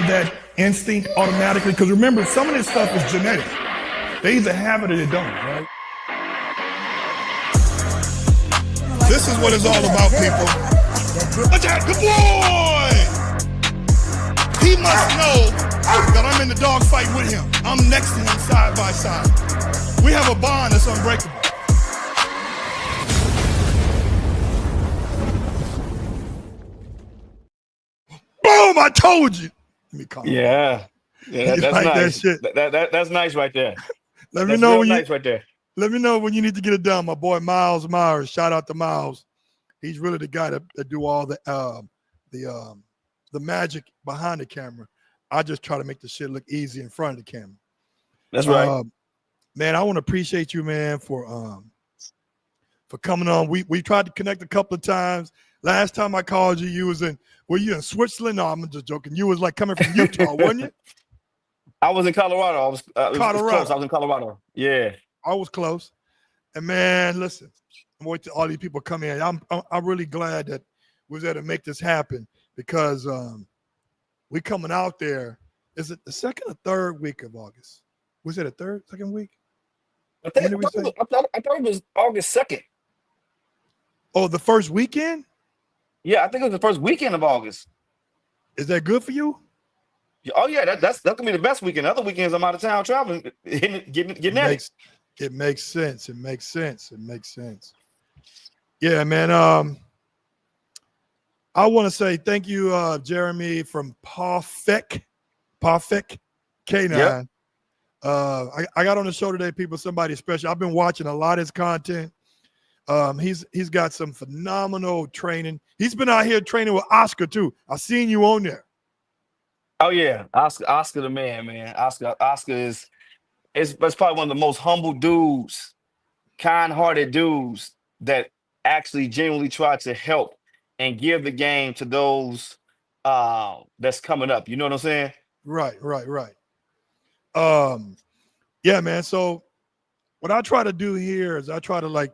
have that instinct automatically? Because remember, some of this stuff is genetic. They either have it or they don't, right? This is what it's all about, people. Attack the boy! He must know that I'm in the dog fight with him. I'm next to him side by side. We have a bond that's unbreakable. Boom! I told you. Let me call him. Yeah, that's like nice. That shit? That's nice right there. Let me know when nice right there. Let me know when you need to get it done. My boy Miles Myers. Shout out to Miles. He's really the guy that do all the magic behind the camera. I just try to make the shit look easy in front of the camera. That's right. Man, I want to appreciate you, man, for coming on. We tried to connect a couple of times. Last time I called you, were you in Switzerland? No, I'm just joking. You was like coming from Utah, wasn't you? I was in Colorado. I was Colorado. Close. I was in Colorado. Yeah. I was close. And man, listen, I'm waiting till all these people come in. I'm really glad that we was able to make this happen because we coming out there. Is it the second or third week of August? Was it a second week? I thought it was August 2nd. Oh, the first weekend? Yeah, I think it was the first weekend of August. Is that good for you? Oh yeah, that's gonna be the best weekend. Other weekends I'm out of town traveling, getting at it. It makes sense. It makes sense. Yeah, man. I want to say thank you, Jeremy from Parfect K9. Yep. I got on the show today, people. Somebody special. I've been watching a lot of his content. He's got some phenomenal training. He's been out here training with Oscar too. I seen you on there. Oh yeah, Oscar the man. Oscar is probably one of the most humble dudes, kind-hearted dudes that actually genuinely try to help and give the game to those that's coming up. You know what I'm saying? Right. Yeah, man. So what I try to do here is I try to like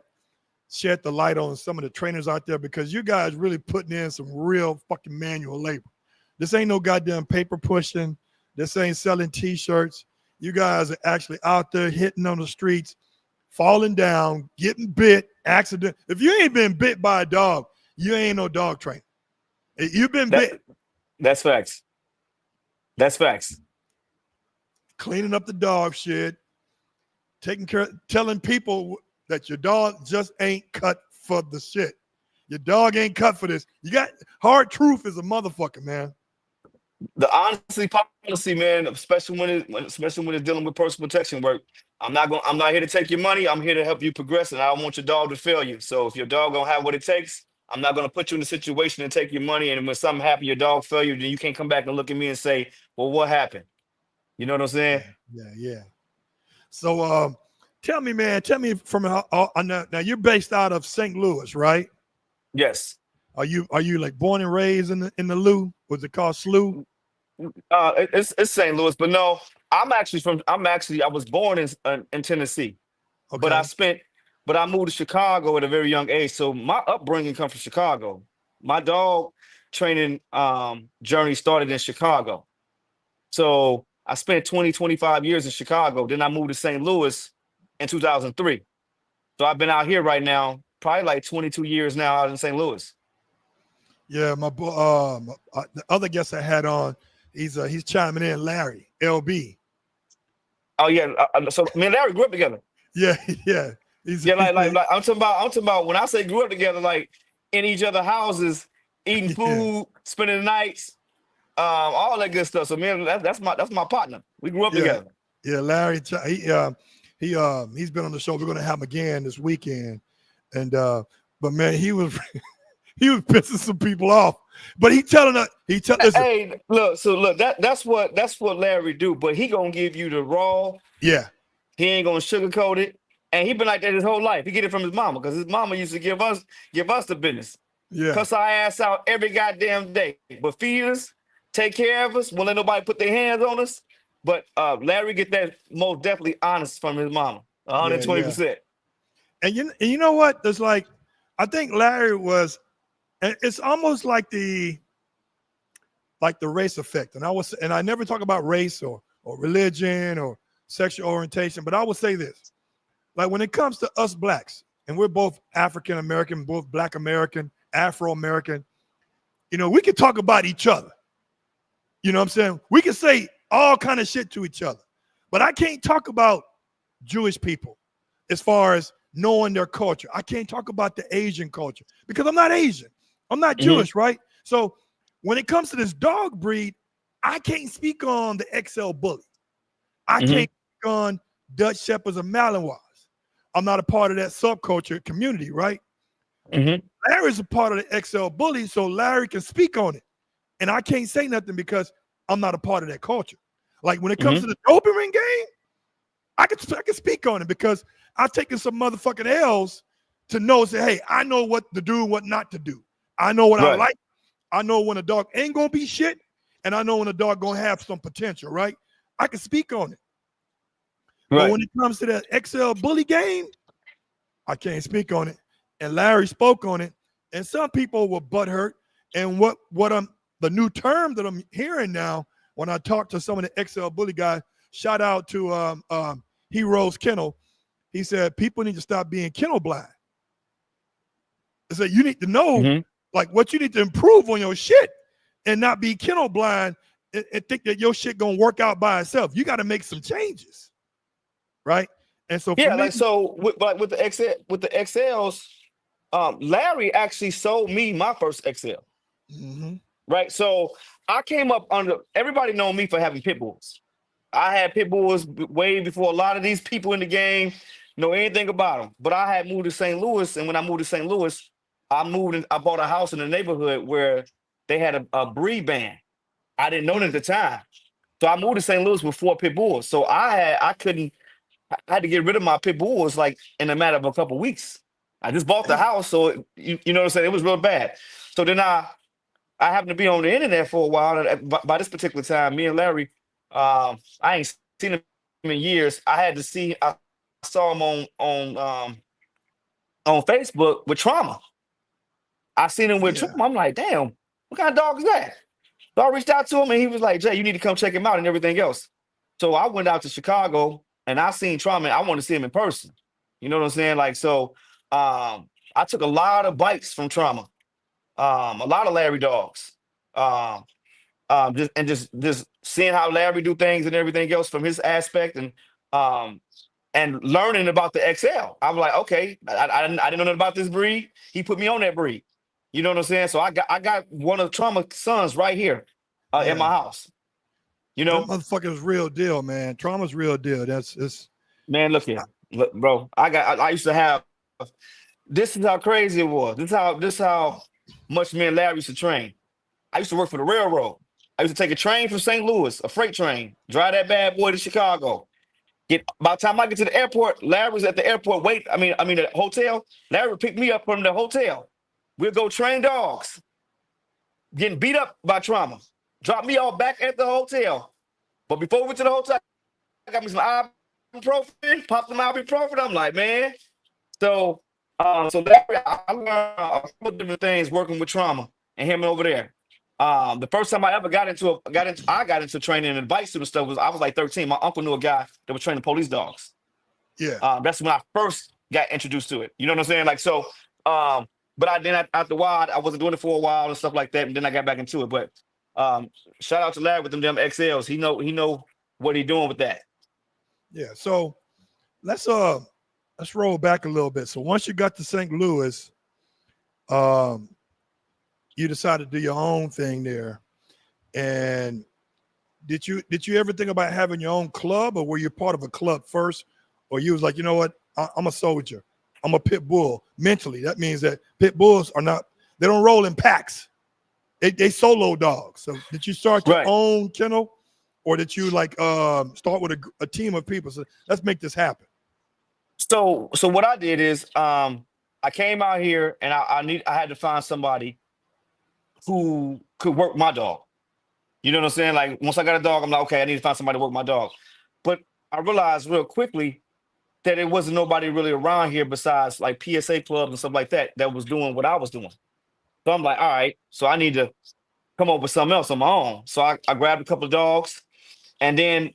shed the light on some of the trainers out there because you guys really putting in some real fucking manual labor. This ain't no goddamn paper pushing. This ain't selling t-shirts. You guys are actually out there hitting on the streets, falling down, getting bit, accident. If you ain't been bit by a dog, you ain't no dog trainer. You've been bit. That's facts. That's facts. Cleaning up the dog shit, taking care, telling people that your dog just ain't cut for the shit. Your dog ain't cut for this. You got hard truth is a motherfucker, man. The honesty policy, man, especially when it's dealing with personal protection work. I'm not here to take your money. I'm here to help you progress, and I don't want your dog to fail you. So if your dog don't have what it takes, I'm not gonna put you in a situation and take your money. And when something happens, your dog fail you, then you can't come back and look at me and say, "Well, what happened?" You know what I'm saying? Yeah. So tell me, man. Tell me from now you're based out of St. Louis, right? Yes. Are you like born and raised in the Lou? Was it called SLU? It's St. Louis, but no, I was born in Tennessee, Okay. but I moved to Chicago at a very young age. So my upbringing comes from Chicago. My dog training journey started in Chicago. So I spent 25 years in Chicago. Then I moved to St. Louis in 2003. So I've been out here right now, probably like 22 years now out in St. Louis. Yeah, my the other guest I had on, he's chiming in, Larry LB. Oh yeah, so me and Larry grew up together. Yeah. Like I'm talking about when I say grew up together, like in each other's houses, eating food, spending the nights, all that good stuff. So man, that's my partner. We grew up together. Yeah, Larry, he's been on the show. We're gonna have him again this weekend, and but man, he was pissing some people off. But listen. Hey, look, that's what Larry do. But he gonna give you the raw. Yeah. He ain't gonna sugarcoat it, and he been like that his whole life. He get it from his mama because his mama used to give us the business. Yeah. Cuss our ass out every goddamn day, but feed us, take care of us, won't let nobody put their hands on us. But Larry get that most definitely honest from his mama, 120%. And you know what? There's like, I think Larry was. It's almost like like the race effect. And I never talk about race or religion or sexual orientation, but I would say this. Like when it comes to us blacks, and we're both African American, both Black American, Afro American, you know, we can talk about each other. You know what I'm saying? We can say all kind of shit to each other. But I can't talk about Jewish people as far as knowing their culture. I can't talk about the Asian culture because I'm not Asian. I'm not Jewish, right? So when it comes to this dog breed, I can't speak on the XL Bully. I can't speak on Dutch Shepherds or Malinois. I'm not a part of that subculture community, right? Larry's a part of the XL Bully, so Larry can speak on it. And I can't say nothing because I'm not a part of that culture. Like when it comes to the Doberman game, I can speak on it because I've taken some motherfucking L's to know, say, hey, I know what to do and what not to do. I know what I like. I know when a dog ain't gonna be shit, and I know when a dog gonna have some potential, right? I can speak on it. But when it comes to that XL Bully game, I can't speak on it. And Larry spoke on it, and some people were butthurt. And the new term that I'm hearing now when I talk to some of the XL Bully guys, shout out to Heroes Kennel. He said people need to stop being kennel blind. He said you need to know like what you need to improve on your shit and not be kennel blind and think that your shit gonna work out by itself. You got to make some changes, right? And so with the XLs, Larry actually sold me my first XL. Right, so I came up under. Everybody know me for having pit bulls. I had pit bulls way before a lot of these people in the game know anything about them. But I had moved to St. Louis, and when I moved to St. Louis, I bought a house in the neighborhood where they had a breed ban. I didn't know it at the time, so I moved to St. Louis with 4 pit bulls. So I had to get rid of my pit bulls like in a matter of a couple of weeks. I just bought the house, so you know what I'm saying. It was real bad. So then I happened to be on the internet for a while. And by this particular time, me and Larry, I ain't seen him in years. I saw him on Facebook with Trauma. I seen him with Trauma. I'm like, damn, what kind of dog is that? So I reached out to him, and he was like, Jay, you need to come check him out and everything else. So I went out to Chicago, and I seen Trauma, and I want to see him in person. You know what I'm saying? Like, so I took a lot of bites from Trauma. A lot of Larry dogs, just seeing how Larry do things and everything else from his aspect, and learning about the XL. I'm like, okay, I didn't know nothing about this breed. He put me on that breed. You know what I'm saying? So I got one of Trauma's sons right here in my house. You know, that motherfucker's real deal, man. Trauma's real deal. Man, look here, look, bro. I used to have. This is how crazy it was. This how much me and Larry used to train. I used to work for the railroad. I used to take a train from St. Louis, a freight train, drive that bad boy to Chicago. By the time I get to the airport, Larry was at the airport. The hotel. Larry would pick me up from the hotel. We'll go train dogs. Getting beat up by Trauma. Drop me all back at the hotel. But before we went to the hotel, I got me some ibuprofen, popped some ibuprofen. I'm like, man. So Larry, I learned a couple different things working with Trauma and him over there. The first time I ever got into training and advice to the stuff was I was like 13. My uncle knew a guy that was training police dogs. Yeah. That's when I first got introduced to it. You know what I'm saying? Like so. But after a while, I wasn't doing it for a while and stuff like that, and then I got back into it. But shout out to Larry with them damn XLs. He know what he's doing with that. Yeah. So let's roll back a little bit. So once you got to St. Louis, you decided to do your own thing there. And did you ever think about having your own club, or were you part of a club first? Or you was like, you know what, I'm a soldier. I'm a pit bull. Mentally, that means that pit bulls they don't roll in packs. They solo dogs. So did you start your own kennel, or did you like start with a team of people? So let's make this happen. So what I did is I came out here and I had to find somebody who could work my dog. You know what I'm saying? Like once I got a dog, I'm like, okay, I need to find somebody to work my dog. But I realized real quickly that it wasn't nobody really around here besides like PSA clubs and stuff like that was doing what I was doing. So I'm like, all right, so I need to come up with something else on my own. So I grabbed a couple of dogs, and then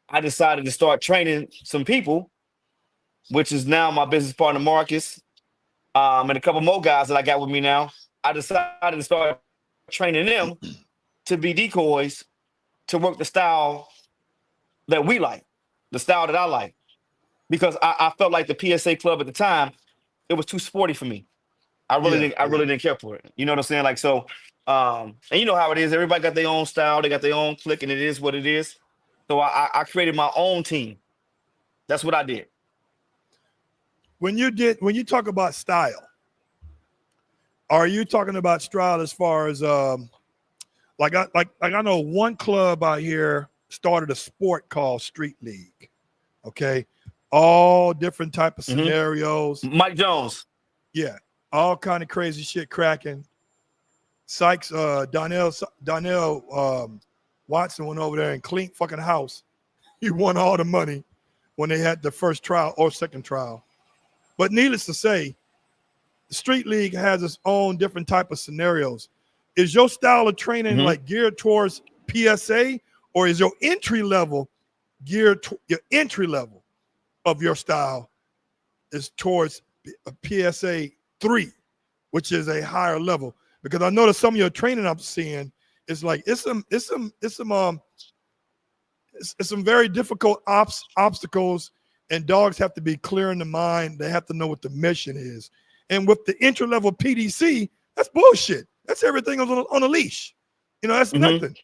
I decided to start training some people, which is now my business partner Marcus, and a couple more guys that I got with me now. I decided to start training them to be decoys to work the style that we like, the style that I like, because I felt like the PSA club at the time, it was too sporty for me. I really didn't care for it. You know what I'm saying? Like, so, and you know how it is. Everybody got their own style. They got their own clique, and it is what it is. So I created my own team. That's what I did. When you talk about style, are you talking about style as far as like I know one club out here started a sport called Street League. Okay, all different type of scenarios. Mike Jones. Yeah, all kind of crazy shit cracking. Sykes, Donnell Watson went over there and cleaned fucking house. He won all the money when they had the first trial or second trial. But needless to say, the Street League has its own different type of scenarios. Is your style of training like geared towards PSA, or is your entry level geared to your entry level of your style is towards a PSA 3, which is a higher level? Because I notice some of your training I'm seeing is like it's some very difficult obstacles, and dogs have to be clear in the mind. They have to know what the mission is. And with the entry level PDC, that's bullshit. That's everything on a leash. You know, that's nothing.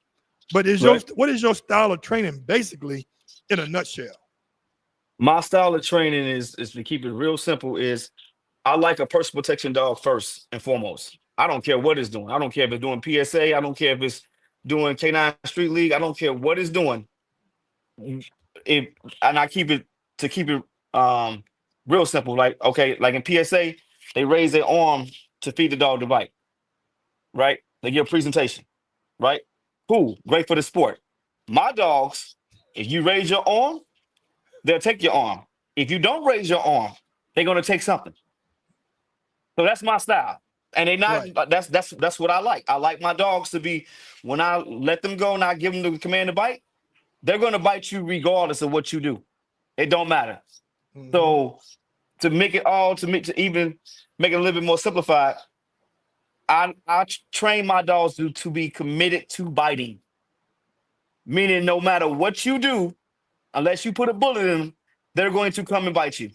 But what is your style of training basically in a nutshell? My style of training is to keep it real simple. Is I like a personal protection dog first and foremost. I don't care what it's doing. I don't care if it's doing PSA. I don't care if it's doing K9 Street League. I don't care what it's doing. And I keep it real simple. Like, okay, like in PSA, they raise their arm to feed the dog the bite. Right? They give a presentation. Right? Cool. Great for the sport. My dogs, if you raise your arm, they'll take your arm. If you don't raise your arm, they're gonna take something. So that's my style. And they not that's what I like. I like my dogs to be, when I let them go and I give them the command to bite, they're gonna bite you regardless of what you do. It don't matter. So to make it all to even make it a little bit more simplified, I train my dogs to be committed to biting. Meaning no matter what you do, unless you put a bullet in them, they're going to come and bite you.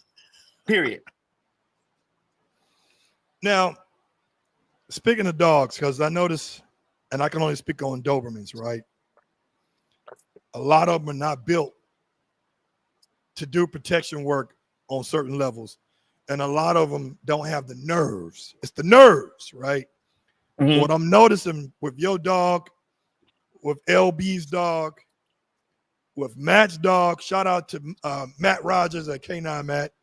Period. Now, speaking of dogs, because I notice, and I can only speak on Dobermans, right? A lot of them are not built to do protection work on certain levels. And a lot of them don't have the nerves. It's the nerves, right? What I'm noticing with your dog, with LB's dog, with Matt's dog, shout out to Matt Rogers at K9 Matt,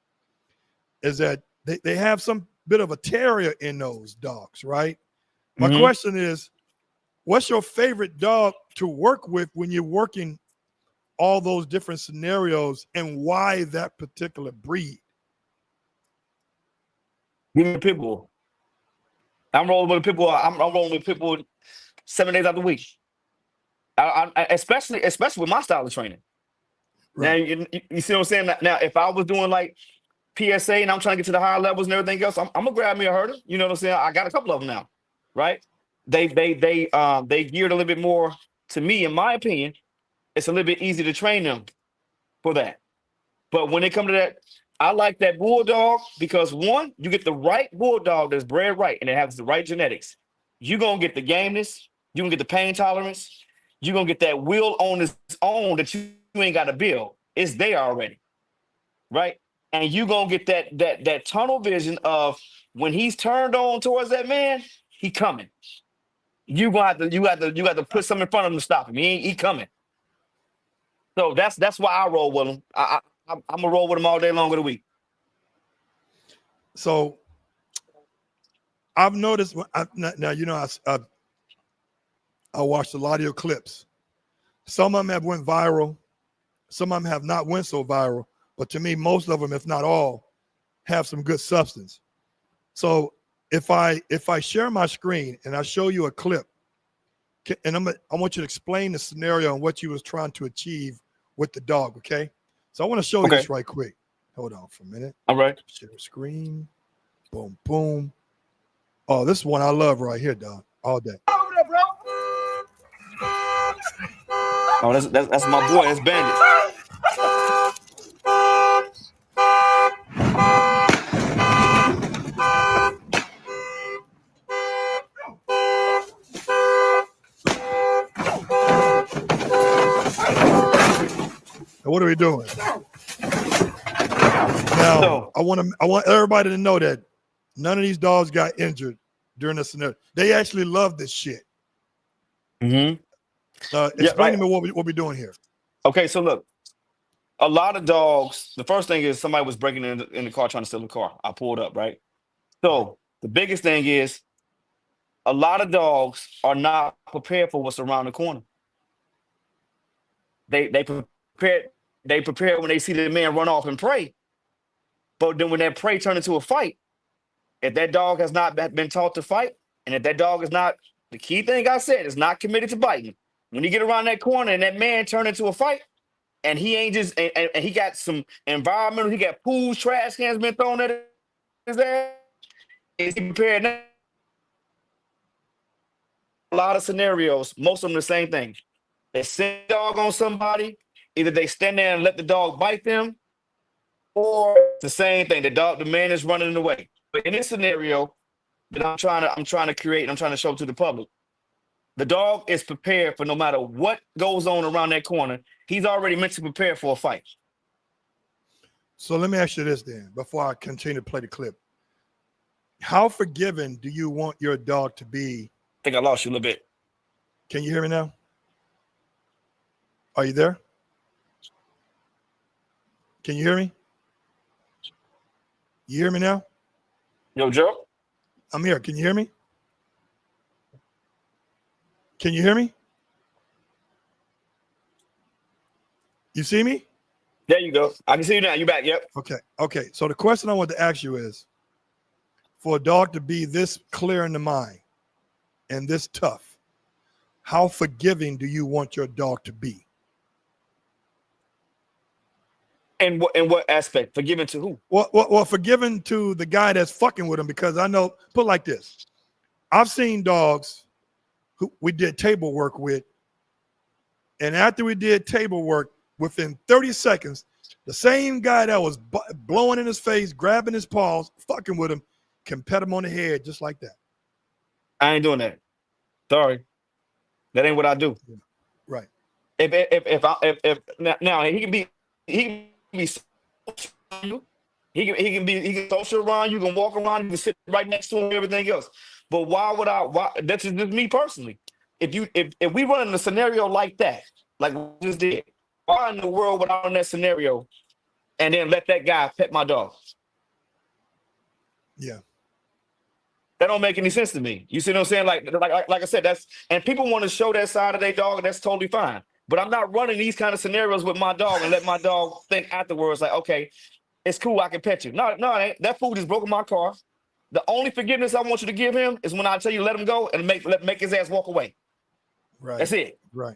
is that they have some bit of a terrier in those dogs, right? My question is, what's your favorite dog to work with when you're working all those different scenarios, and why that particular breed? Give me a pit bull. I'm rolling with a pit bull. I'm rolling with pit bull 7 days out of the week. I especially with my style of training. Right. Now you see what I'm saying? Now, if I was doing like PSA and I'm trying to get to the higher levels and everything else, I'm gonna grab me a herder. You know what I'm saying? I got a couple of them now, right? They geared a little bit more to me, in my opinion. It's a little bit easier to train them for that. But when it comes to that, I like that bulldog because, one, you get the right bulldog that's bred right and it has the right genetics. You're gonna get the gameness, you're gonna get the pain tolerance, you're gonna get that will on its own that you ain't got to build. It's there already, right? And you're gonna get that tunnel vision of when he's turned on towards that man, he coming. You got to put something in front of him to stop him. He coming. So that's why I roll with him. I'm gonna roll with him all day long of the week. So I've noticed now, you know, I watched a lot of your clips. Some of them have went viral. Some of them have not went so viral. But to me, most of them, if not all, have some good substance. So if I share my screen and I show you a clip, And I want you to explain the scenario and what you was trying to achieve with the dog, okay? So I want to show you this right quick. Hold on for a minute. All right. Share screen. Boom, boom. Oh, this one I love right here, dog. All day. Oh, that's my boy. That's Bandit. What are we doing? Now, I want everybody to know that none of these dogs got injured during this scenario. They actually love this shit. Mm-hmm. Explain to me what we're doing here. Okay, so look, a lot of dogs. The first thing is somebody was breaking in the car trying to steal the car. I pulled up, right? So the biggest thing is a lot of dogs are not prepared for what's around the corner. They prepare when they see the man run off and pray. But then when that prey turns into a fight, if that dog has not been taught to fight, and if that dog is not, the key thing I said, is not committed to biting, when you get around that corner and that man turn into a fight, and he ain't just, and he got some environmental, he got pools, trash cans been thrown at his ass, is he prepared now? A lot of scenarios, most of them the same thing. They send the dog on somebody, either they stand there and let the dog bite them, or it's the same thing. The man is running away. But in this scenario that I'm trying to create and I'm trying to show to the public, the dog is prepared for no matter what goes on around that corner. He's already mentally prepared for a fight. So let me ask you this then, before I continue to play the clip. How forgiving do you want your dog to be? I think I lost you a little bit. Can you hear me now? Are you there? Can you hear me? You hear me now? Yo, Joe? I'm here. Can you hear me? Can you hear me? You see me? There you go. I can see you now. You back. Yep. Okay. So the question I want to ask you is, for a dog to be this clear in the mind and this tough, how forgiving do you want your dog to be? And what aspect? Forgiving to who? Well, forgiving to the guy that's fucking with him, because I know, put it like this. I've seen dogs who we did table work with, and after we did table work, within 30 seconds, the same guy that was blowing in his face, grabbing his paws, fucking with him, can pet him on the head just like that. I ain't doing that. Sorry. That ain't what I do. Yeah. Right. If now he can be he can social around you, can walk around, you can sit right next to him, everything else. But why that's just me personally. If we run in a scenario like that, like we just did, why in the world would I run that scenario and then let that guy pet my dog? Yeah. That don't make any sense to me. You see what I'm saying? Like I said, and people want to show that side of their dog, and that's totally fine. But I'm not running these kind of scenarios with my dog and let my dog think afterwards, like, okay, it's cool, I can pet you. No, it ain't. That fool just broke my car. The only forgiveness I want you to give him is when I tell you let him go and make his ass walk away. Right. That's it. Right.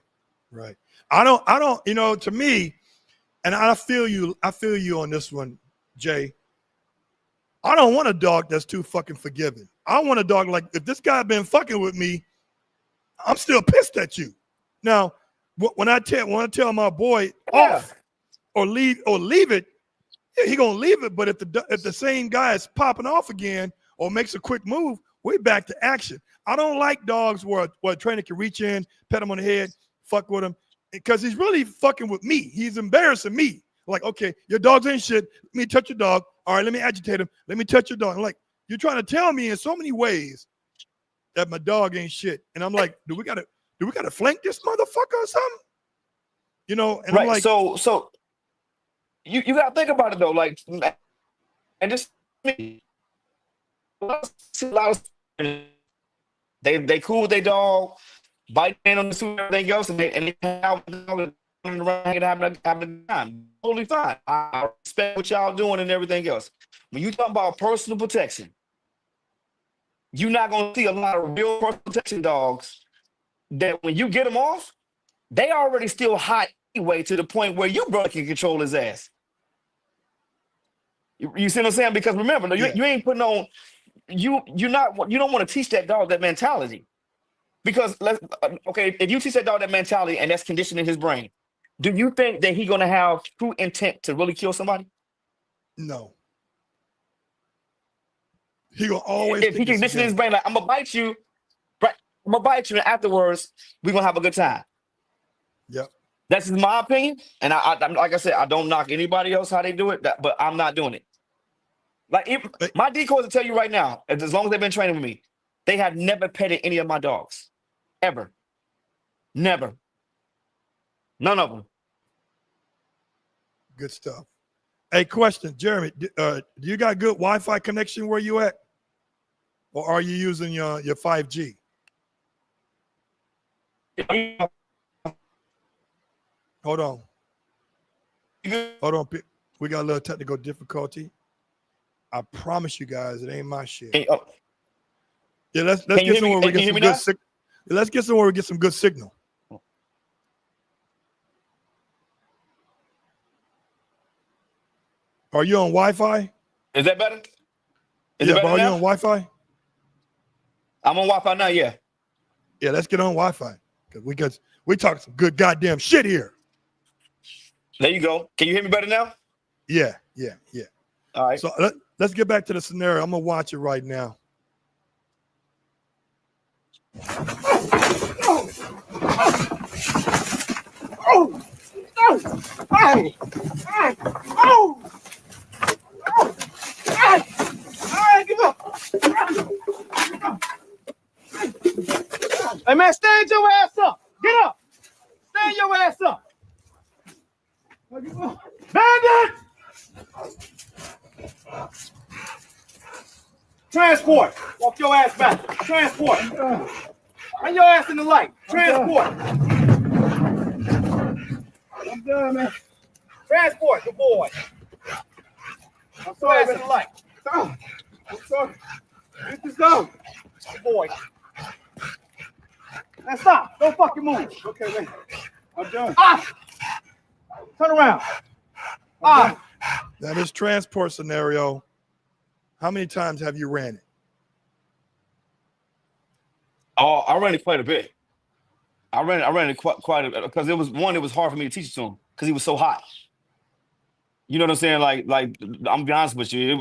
I don't, to me, and I feel you on this one, Jay. I don't want a dog that's too fucking forgiving. I want a dog like, if this guy been fucking with me, I'm still pissed at you. Now, when I tell my boy off or leave it, yeah, he gonna leave it. But if the same guy is popping off again or makes a quick move, we're back to action. I don't like dogs where a trainer can reach in, pet him on the head, fuck with him, because he's really fucking with me. He's embarrassing me. Like, okay, your dog's ain't shit. Let me touch your dog. All right, let me agitate him. Let me touch your dog. I'm like, you're trying to tell me in so many ways that my dog ain't shit. And I'm like, do we gotta flank this motherfucker or something? You know, and right. I'm like, so you gotta think about it though, like, and just me. They cool with their dog, biting on the suit and everything else, and they have around having a time. Totally fine. I respect what y'all doing and everything else. When you talk about personal protection, you're not gonna see a lot of real personal protection dogs that when you get them off, they already still hot anyway to the point where your brother can control his ass. You see what I'm saying? Because remember, you ain't putting on you don't want to teach that dog that mentality. Because okay, if you teach that dog that mentality and that's conditioning his brain, do you think that he's gonna have true intent to really kill somebody? No. He will always if he condition his brain like I'm gonna bite you, right? I'm gonna bite you, and afterwards we're gonna have a good time. Yep. That's my opinion, and I'm like I said, I don't knock anybody else how they do it, but I'm not doing it. Like my decoys will tell you right now, as long as they've been training with me, they have never petted any of my dogs, ever, never, none of them. Good stuff. Hey, question, Jeremy, do you got good Wi-Fi connection where you at? Or are you using your 5G? Hold on. Hold on. We got a little technical difficulty. I promise you guys, it ain't my shit. Yeah, let's get somewhere we get some good signal. Let's get somewhere we get some good signal. Are you on Wi-Fi? Is that better? Are you on Wi-Fi? I'm on Wi-Fi now, yeah. Yeah, let's get on Wi-Fi. Because we talk some good goddamn shit here. There you go. Can you hear me better now? Yeah. All right. So let's get back to the scenario. I'm gonna watch it right now. Hey man, stand your ass up. Get up. Stand your ass up. Bandit! Transport. Walk your ass back. Transport. Bring your ass in the light. Transport. I'm done, man. Transport, good boy. I'm sorry, man. In the light. I'm sorry. Get this dog. Good boy. Now stop. Don't fucking move. Okay, man. I'm done. Turn around. Now this transport scenario, how many times have you ran it? Oh, I ran it quite a bit. I ran it quite a bit because it was hard for me to teach it to him because he was so hot. You know what I'm saying? Like I'm gonna be honest with you.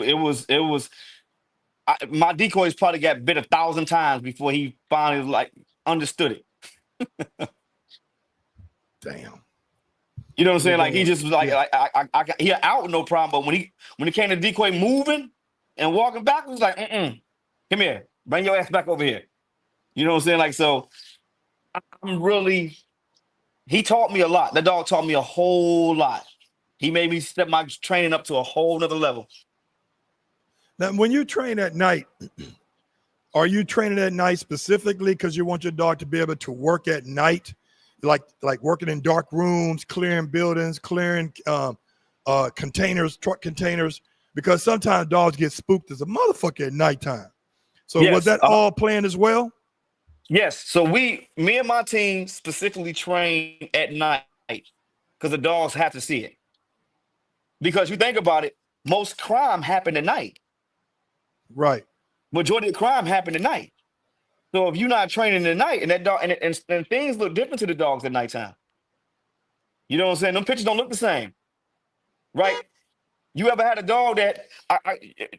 My decoys probably got bit 1,000 times before he finally like understood it. Damn. You know what I'm saying? Like he just was like, he out no problem. But when he came to decoy moving and walking back, he was like, come here, bring your ass back over here. You know what I'm saying? Like, so he taught me a lot. The dog taught me a whole lot. He made me step my training up to a whole nother level. Now, when you train at night, are you training at night specifically because you want your dog to be able to work at night? Like working in dark rooms, clearing buildings, clearing containers, truck containers, because sometimes dogs get spooked as a motherfucker at nighttime. So was that all planned as well? Yes. So me and my team specifically train at night because the dogs have to see it. Because you think about it, most crime happen at night. Right. Majority of crime happen at night. So if you're not training at night, and that dog and things look different to the dogs at nighttime. You know what I'm saying? Them pictures don't look the same, right? You ever had a dog that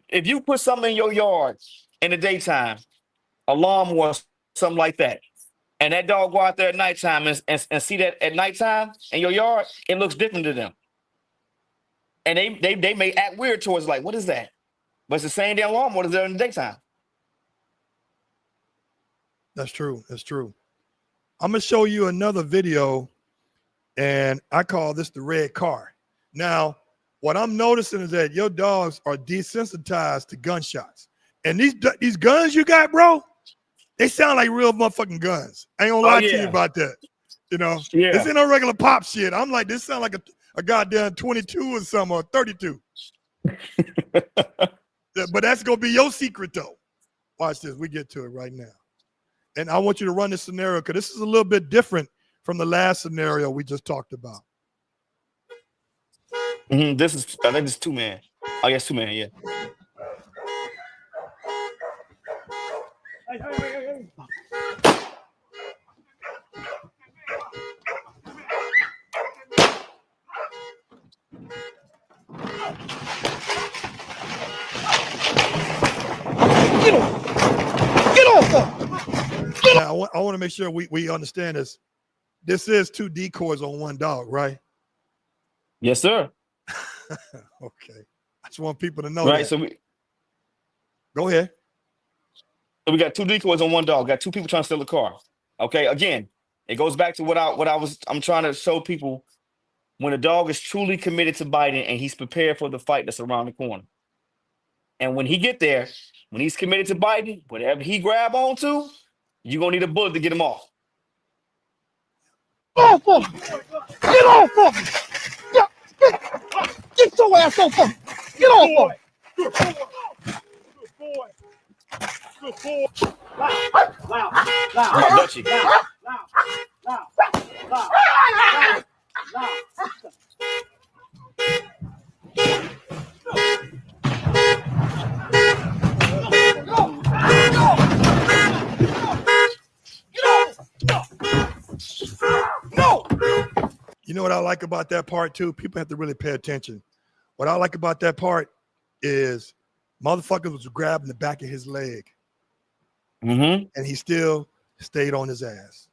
if you put something in your yard in the daytime, a lawnmower, something like that, and that dog go out there at nighttime and see that at nighttime in your yard, it looks different to them. And they may act weird towards like, what is that? But it's the same damn lawnmower that's there in the daytime. That's true. That's true. I'm going to show you another video, and I call this the red car. Now, what I'm noticing is that your dogs are desensitized to gunshots. And these guns you got, bro, they sound like real motherfucking guns. I ain't gonna lie to you about that. You know, This ain't no regular pop shit. I'm like, this sound like a goddamn 22 or something, or 32. But that's gonna be your secret though. Watch this. We get to it right now. And I want you to run this scenario because this is a little bit different from the last scenario we just talked about. This is, I think it's 2-man. Oh, yes, 2-man, yeah. Hey. Get off of! Now, I want to make sure we understand this. This is 2 decoys on 1 dog, right? Yes, sir. Okay. I just want people to know Right. that. So Go ahead. we got 2 decoys on 1 dog. Got 2 people trying to steal a car. Okay. Again, it goes back to I'm trying to show people when a dog is truly committed to biting and he's prepared for the fight that's around the corner. And when he get there, when he's committed to biting, whatever he grab onto, you're gonna need a bullet to get him off. Get off of me! Get off of me! Get your ass off of me! Get off of me! Good boy. Good boy. Loud. I'm a Dutchie. No! You know what I like about that part too? People have to really pay attention. What I like about that part is motherfucker was grabbing the back of his leg Mm-hmm. and he still stayed on his ass.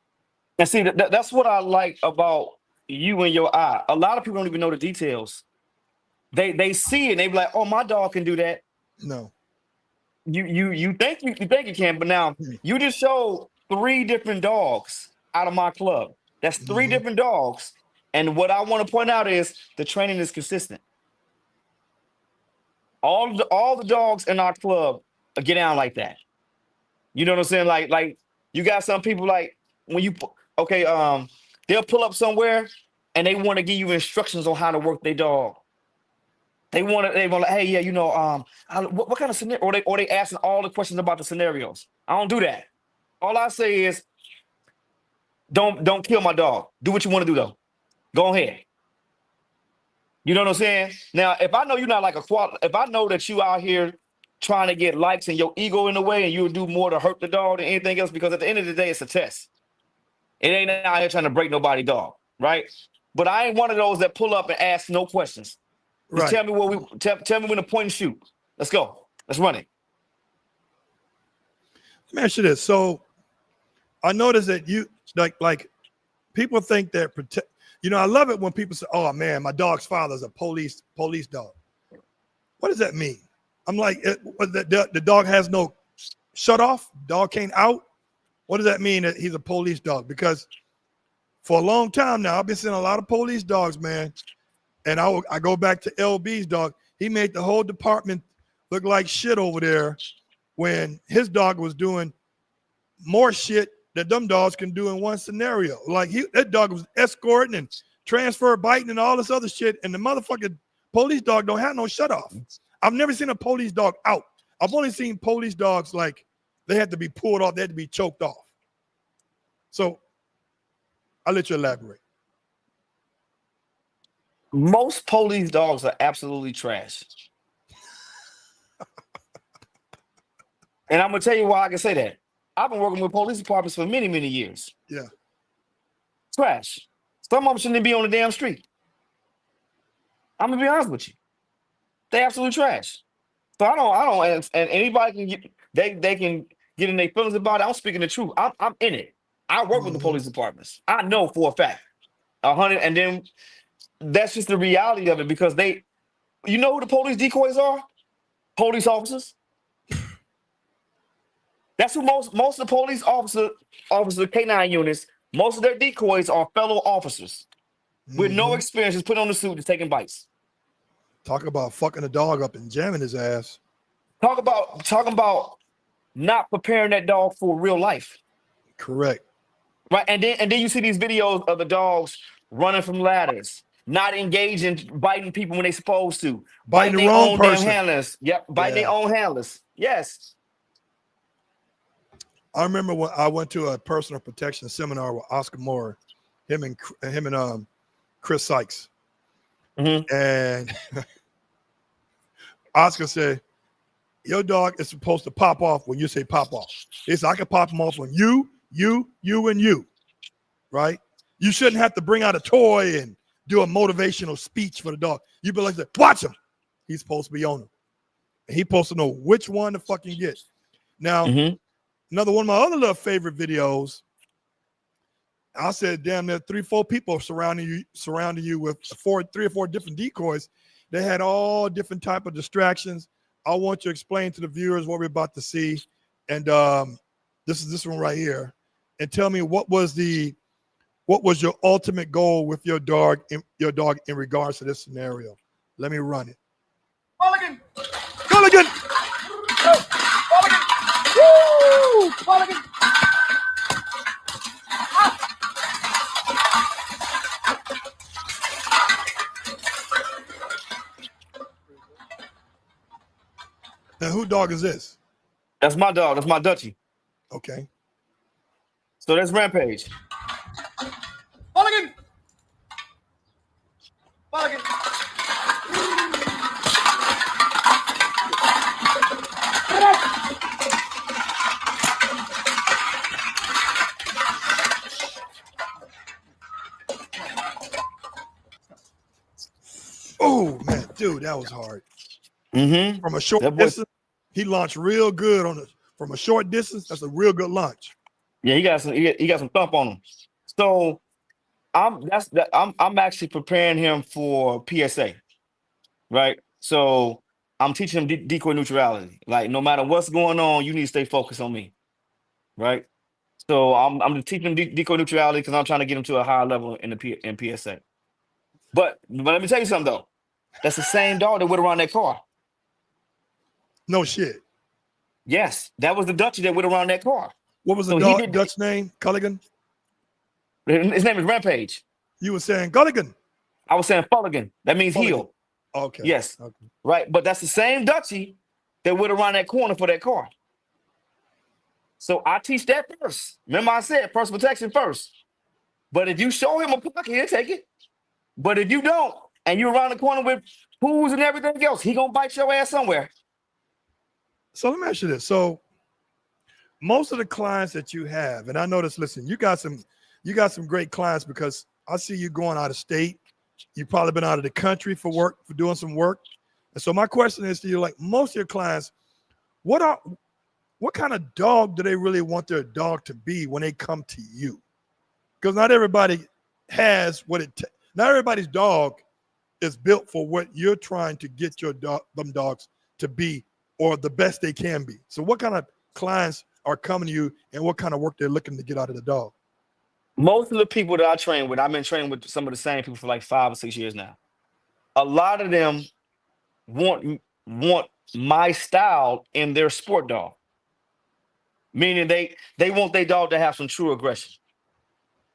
And see, that's what I like about you and your eye. A lot of people don't even know the details. They see it and they be like, "Oh, my dog can do that." No. You think you can, but now you just showed 3 different dogs out of my club. That's 3 different dogs. And what I want to point out is the training is consistent. All the dogs in our club get down like that. You know what I'm saying? Like you got some people like when you they'll pull up somewhere and they want to give you instructions on how to work their dog. They want like, hey, yeah, you know, what kind of scenario? Or they asking all the questions about the scenarios. I don't do that. All I say is, don't kill my dog. Do what you want to do though. Go ahead. You know what I'm saying? Now, if I know you're not like if I know that you out here trying to get likes and your ego in the way, and you'll do more to hurt the dog than anything else, because at the end of the day, it's a test. It ain't out here trying to break nobody's dog, right? But I ain't one of those that pull up and ask no questions. Just Right. tell me tell me when to point and shoot. Let's go. Let's run it. Let me ask you this. So I noticed that you like people think that I love it when people say, "Oh man, my dog's father's a police dog." What does that mean? I'm like, the dog has no shut off. Dog can't out. What does that mean that he's a police dog? Because for a long time now, I've been seeing a lot of police dogs, man. And I go back to LB's dog. He made the whole department look like shit over there when his dog was doing more shit that them dogs can do in one scenario. Like that dog was escorting and transfer biting and all this other shit. And the motherfucking police dog don't have no shut off. I've never seen a police dog out. I've only seen police dogs like they had to be pulled off. They had to be choked off. So I'll let you elaborate. Most police dogs are absolutely trash. And I'm going to tell you why I can say that. I've been working with police departments for many, many years. Yeah. Trash. Some of them shouldn't be on the damn street. I'm going to be honest with you. They absolutely trash. So I don't, and anybody can get, they can get in their feelings about it. I'm speaking the truth. I'm in it. I work with the police departments. I know for a fact. 100, and then that's just the reality of it, because you know who the police decoys are? Police officers. That's who most of the police officer K9 units, most of their decoys are fellow officers with no experience, just put on the suit and taking bites. Talk about fucking a dog up and jamming his ass. Talking about not preparing that dog for real life. Correct. Right. And then you see these videos of the dogs running from ladders, not engaging, biting people when they're supposed to. Biting the their wrong own person. Damn handlers. Yep. Biting their own handlers. Yes. I remember when I went to a personal protection seminar with Oscar Moore, him and Chris Sykes, and Oscar said, "Your dog is supposed to pop off when you say pop off. He said I can pop him off on you, and you, right? You shouldn't have to bring out a toy and do a motivational speech for the dog. You be like, watch him. He's supposed to be on him. He's supposed to know which one to fucking get." Now, another one of my other little favorite videos, I said, damn, there 3-4 people surrounding you with 3 or 4 different decoys. They had all different type of distractions. I want you to explain to the viewers what we're about to see. And this is this one right here. And tell me what was your ultimate goal with your dog in regards to this scenario. Let me run it. Mulligan! Mulligan! Mulligan! Woo! Mulligan! Now, who dog is this? That's my dog. That's my Dutchie. Okay. So that's Rampage. Mulligan! Mulligan! Oh man, dude, that was hard. From a short distance, he launched real good from a short distance. That's a real good launch. Yeah, he got some thump on him. So I'm actually preparing him for PSA, right? So I'm teaching him decoy neutrality. Like no matter what's going on, you need to stay focused on me, right? So I'm teaching him decoy neutrality because I'm trying to get him to a higher level in PSA. But let me tell you something though. That's the same dog that went around that car. No shit. Yes, that was the Dutchie that went around that car. What was the Dutch name? Culligan? His name is Rampage. You were saying Culligan. I was saying Fulligan. That means heel. Okay. Yes. Okay. Right. But that's the same Dutchie that went around that corner for that car. So I teach that first. Remember I said personal protection first. But if you show him a pocket, he'll take it. But if you don't, and you're around the corner with pools and everything else, he gonna bite your ass somewhere. So let me ask you this. So most of the clients that you have, and I noticed, listen, you got some great clients because I see you going out of state. You've probably been out of the country for work, for doing some work. And so my question is to you, like most of your clients, what kind of dog do they really want their dog to be when they come to you? Because not everybody has not everybody's dog is built for what you're trying to get them dogs to be or the best they can be. So what kind of clients are coming to you and what kind of work they're looking to get out of the dog? Most of the people that I train with, I've been training with some of the same people for like 5 or 6 years now. A lot of them want my style in their sport dog. Meaning they want their dog to have some true aggression.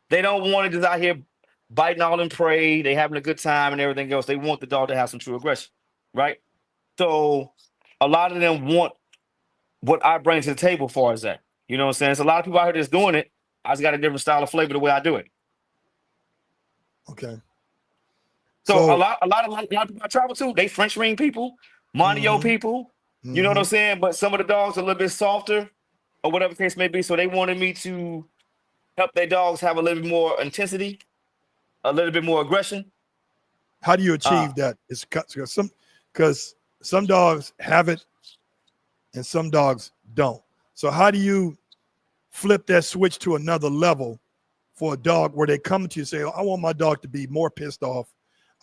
They don't want it just out here biting all in prey, they having a good time and everything else. They want the dog to have some true aggression, right? So a lot of them want what I bring to the table as far as that. You know what I'm saying? There's a lot of people out here that's doing it. I just got a different style of flavor the way I do it. Okay. So a lot of people I travel to, they French ring people, Mondio people. You know what I'm saying? But some of the dogs are a little bit softer or whatever the case may be. So they wanted me to help their dogs have a little bit more intensity, a little bit more aggression. How do you achieve that? It's because some dogs have it and some dogs don't. So how do you flip that switch to another level for a dog where they come to you and say, oh, I want my dog to be more pissed off.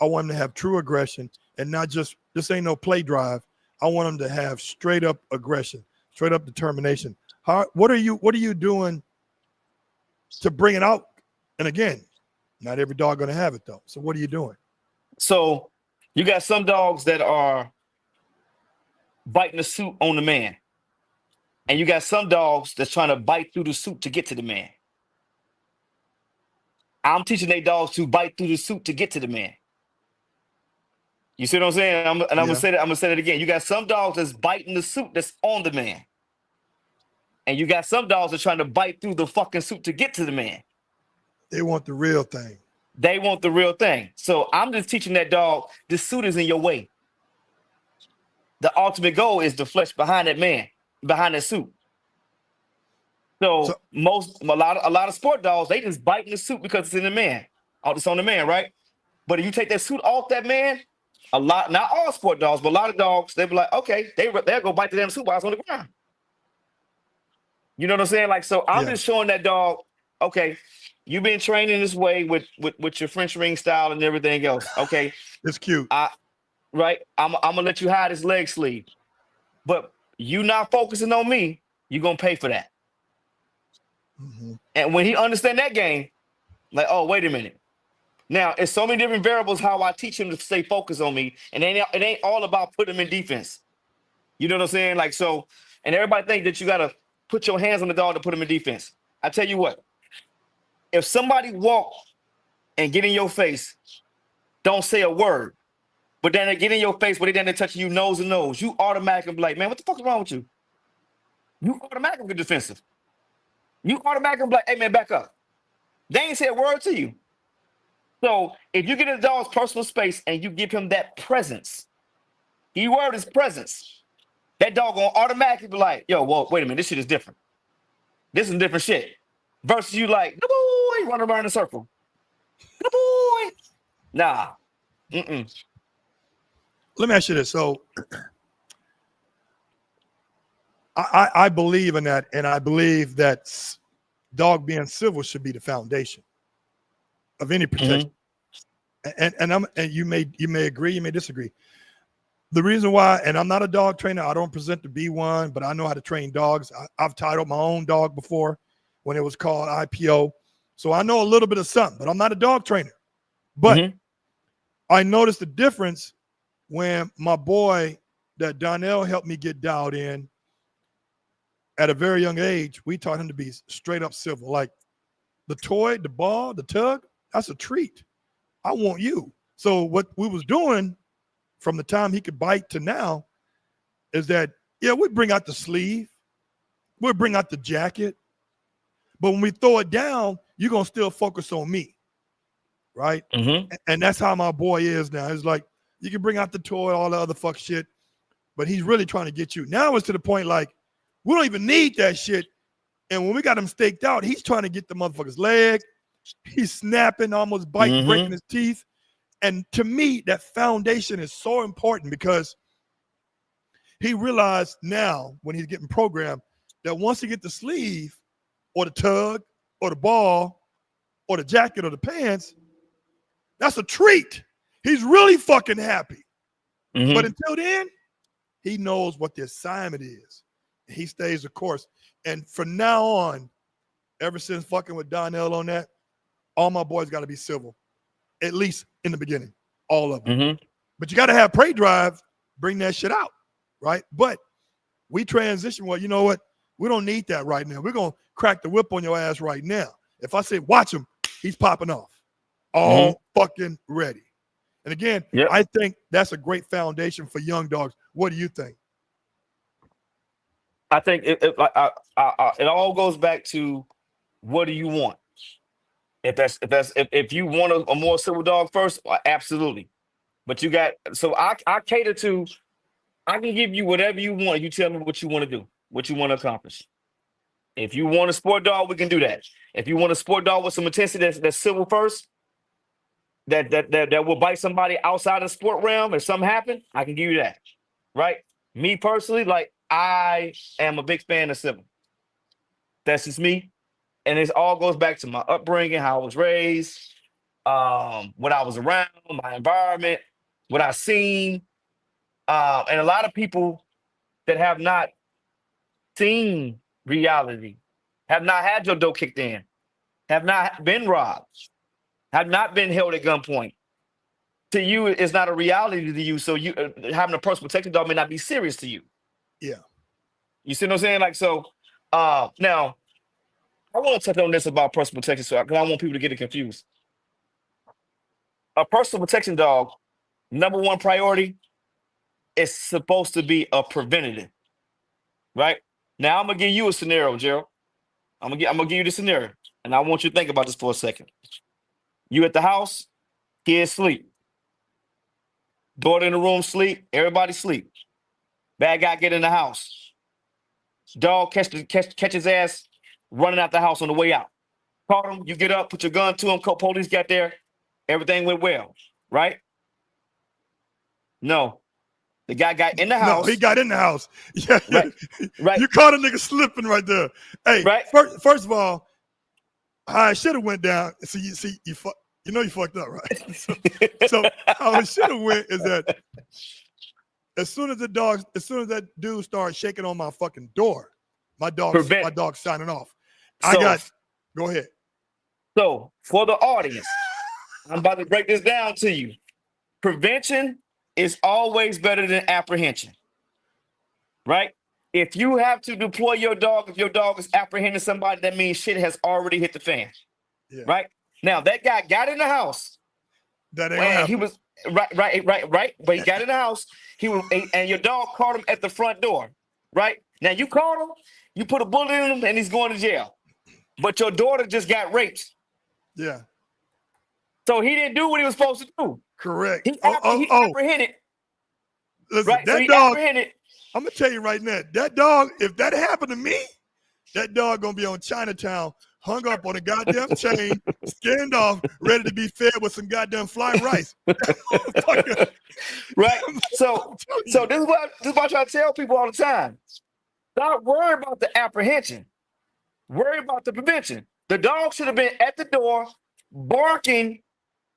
I want him to have true aggression and not just, this ain't no play drive. I want him to have straight up aggression, straight up determination. What are you doing to bring it out? And again, not every dog gonna have it though. So what are you doing? So you got some dogs that are biting the suit on the man. And you got some dogs that's trying to bite through the suit to get to the man. I'm teaching they dogs to bite through the suit to get to the man. You see what I'm saying? I'm gonna say that again. You got some dogs that's biting the suit that's on the man. And you got some dogs that are trying to bite through the fucking suit to get to the man. They want the real thing. They want the real thing. So I'm just teaching that dog, this suit is in your way. The ultimate goal is the flesh behind that man, behind that suit. So a lot of sport dogs, they just bite in the suit because it's in the man. Oh, it's on the man, right? But if you take that suit off that man, not all sport dogs, but a lot of dogs, they'll be like, okay, they'll go bite the damn suit while it's on the ground. You know what I'm saying? Like, so I'm just showing that dog, okay, you've been training this way with your French ring style and everything else. Okay. It's cute. Right? I'm gonna let you hide his leg sleeve. But you not focusing on me, you're gonna pay for that. Mm-hmm. And when he understand that game, like, oh, wait a minute. Now, it's so many different variables how I teach him to stay focused on me. And it ain't all about putting him in defense. You know what I'm saying? Like, so, and everybody think that you gotta put your hands on the dog to put him in defense. I tell you what, if somebody walk and get in your face, don't say a word. But then they get in your face, but then they touching you nose to nose. You automatically be like, man, what the fuck is wrong with you? You automatically get defensive. You automatically be like, hey, man, back up. They ain't say a word to you. So if you get in the dog's personal space and you give him that presence, key word is presence, that dog gonna automatically be like, yo, well, wait a minute, this shit is different. This is different shit. Versus you like, good boy, running around in a circle. Good boy. Nah. Mm-mm. Let me ask you this. So I believe in that, and I believe that dog being civil should be the foundation of any protection. Mm-hmm. And you may agree, you may disagree. The reason why, and I'm not a dog trainer, I don't present to be one, but I know how to train dogs. I've tied up my own dog before when it was called IPO. So I know a little bit of something, but I'm not a dog trainer. But I noticed the difference when my boy that Donnell helped me get dialed in at a very young age, we taught him to be straight up civil. Like the toy, the ball, the tug, that's a treat. I want you. So what we was doing from the time he could bite to now is that, we bring out the sleeve, we'll bring out the jacket, but when we throw it down, you're going to still focus on me, right? Mm-hmm. And that's how my boy is now. It's like, you can bring out the toy, all the other fuck shit, but he's really trying to get you. Now it's to the point like, we don't even need that shit. And when we got him staked out, he's trying to get the motherfucker's leg. He's snapping, almost biting, breaking his teeth. And to me, that foundation is so important because he realized now when he's getting programmed that once he get the sleeve or the tug or the ball or the jacket or the pants, that's a treat. He's really fucking happy. Mm-hmm. But until then, he knows what the assignment is. He stays the course. And from now on, ever since fucking with Donnell on that, all my boys got to be civil, at least in the beginning, all of them. Mm-hmm. But you got to have prey drive, bring that shit out, right? But we transition, well, you know what? We don't need that right now. We're going to crack the whip on your ass right now. If I say, watch him, he's popping off. All fucking ready. And again, I think that's a great foundation for young dogs. What do you think? I think it all goes back to what do you want? If you want a more civil dog first, absolutely. But you got I cater to. I can give you whatever you want. You tell me what you want to do, what you want to accomplish. If you want a sport dog, we can do that. If you want a sport dog with some intensity that's civil first, that will bite somebody outside of the sport realm, if something happened, I can give you that. Right? Me personally, like I am a big fan of civil. That's just me. And it all goes back to my upbringing, how I was raised, what I was around, my environment, what I seen. And a lot of people that have not seen reality, have not had your dough kicked in, have not been robbed, have not been held at gunpoint. To you, it's not a reality to you. So you having a personal protection dog may not be serious to you. Yeah. You see what I'm saying? Like, so now I want to touch on this about personal protection because I want people to get it confused. A personal protection dog, number one priority is supposed to be a preventative, right? Now I'm gonna give you a scenario, Gerald. I'm gonna give you the scenario, and I want you to think about this for a second. You at the house, kids sleep, daughter in the room sleep, everybody sleep. Bad guy get in the house, dog catch his ass running out the house on the way out. Caught him, you get up, put your gun to him. Police got there, everything went well, right? No, the guy got in the No, he house, got in the house. Yeah, right? Right, you caught a nigga slipping right there. Hey, right. first of all, I should have went down. So you know you fucked up, right? So how it should have went is that as soon as that dude started shaking on my fucking door, my dog signing off. Go ahead. So for the audience, I'm about to break this down to you. Prevention is always better than apprehension, right? If you have to deploy your dog, if your dog is apprehending somebody, that means shit has already hit the fan, right? Now that guy got in the house. That ain't gonna happen. He was right. But he got in the house. And your dog caught him at the front door, right? Now you caught him, you put a bullet in him, and he's going to jail. But your daughter just got raped. Yeah. So he didn't do what he was supposed to do. Correct. He apprehended. Listen, right? that So dog. apprehended. I'm gonna tell you right now, that dog. If that happened to me, that dog gonna be on Chinatown, hung up on a goddamn chain, skinned off, ready to be fed with some goddamn fried rice. Right. So this is what I try to tell people all the time. Stop worrying about the apprehension. Worry about the prevention. The dog should have been at the door barking,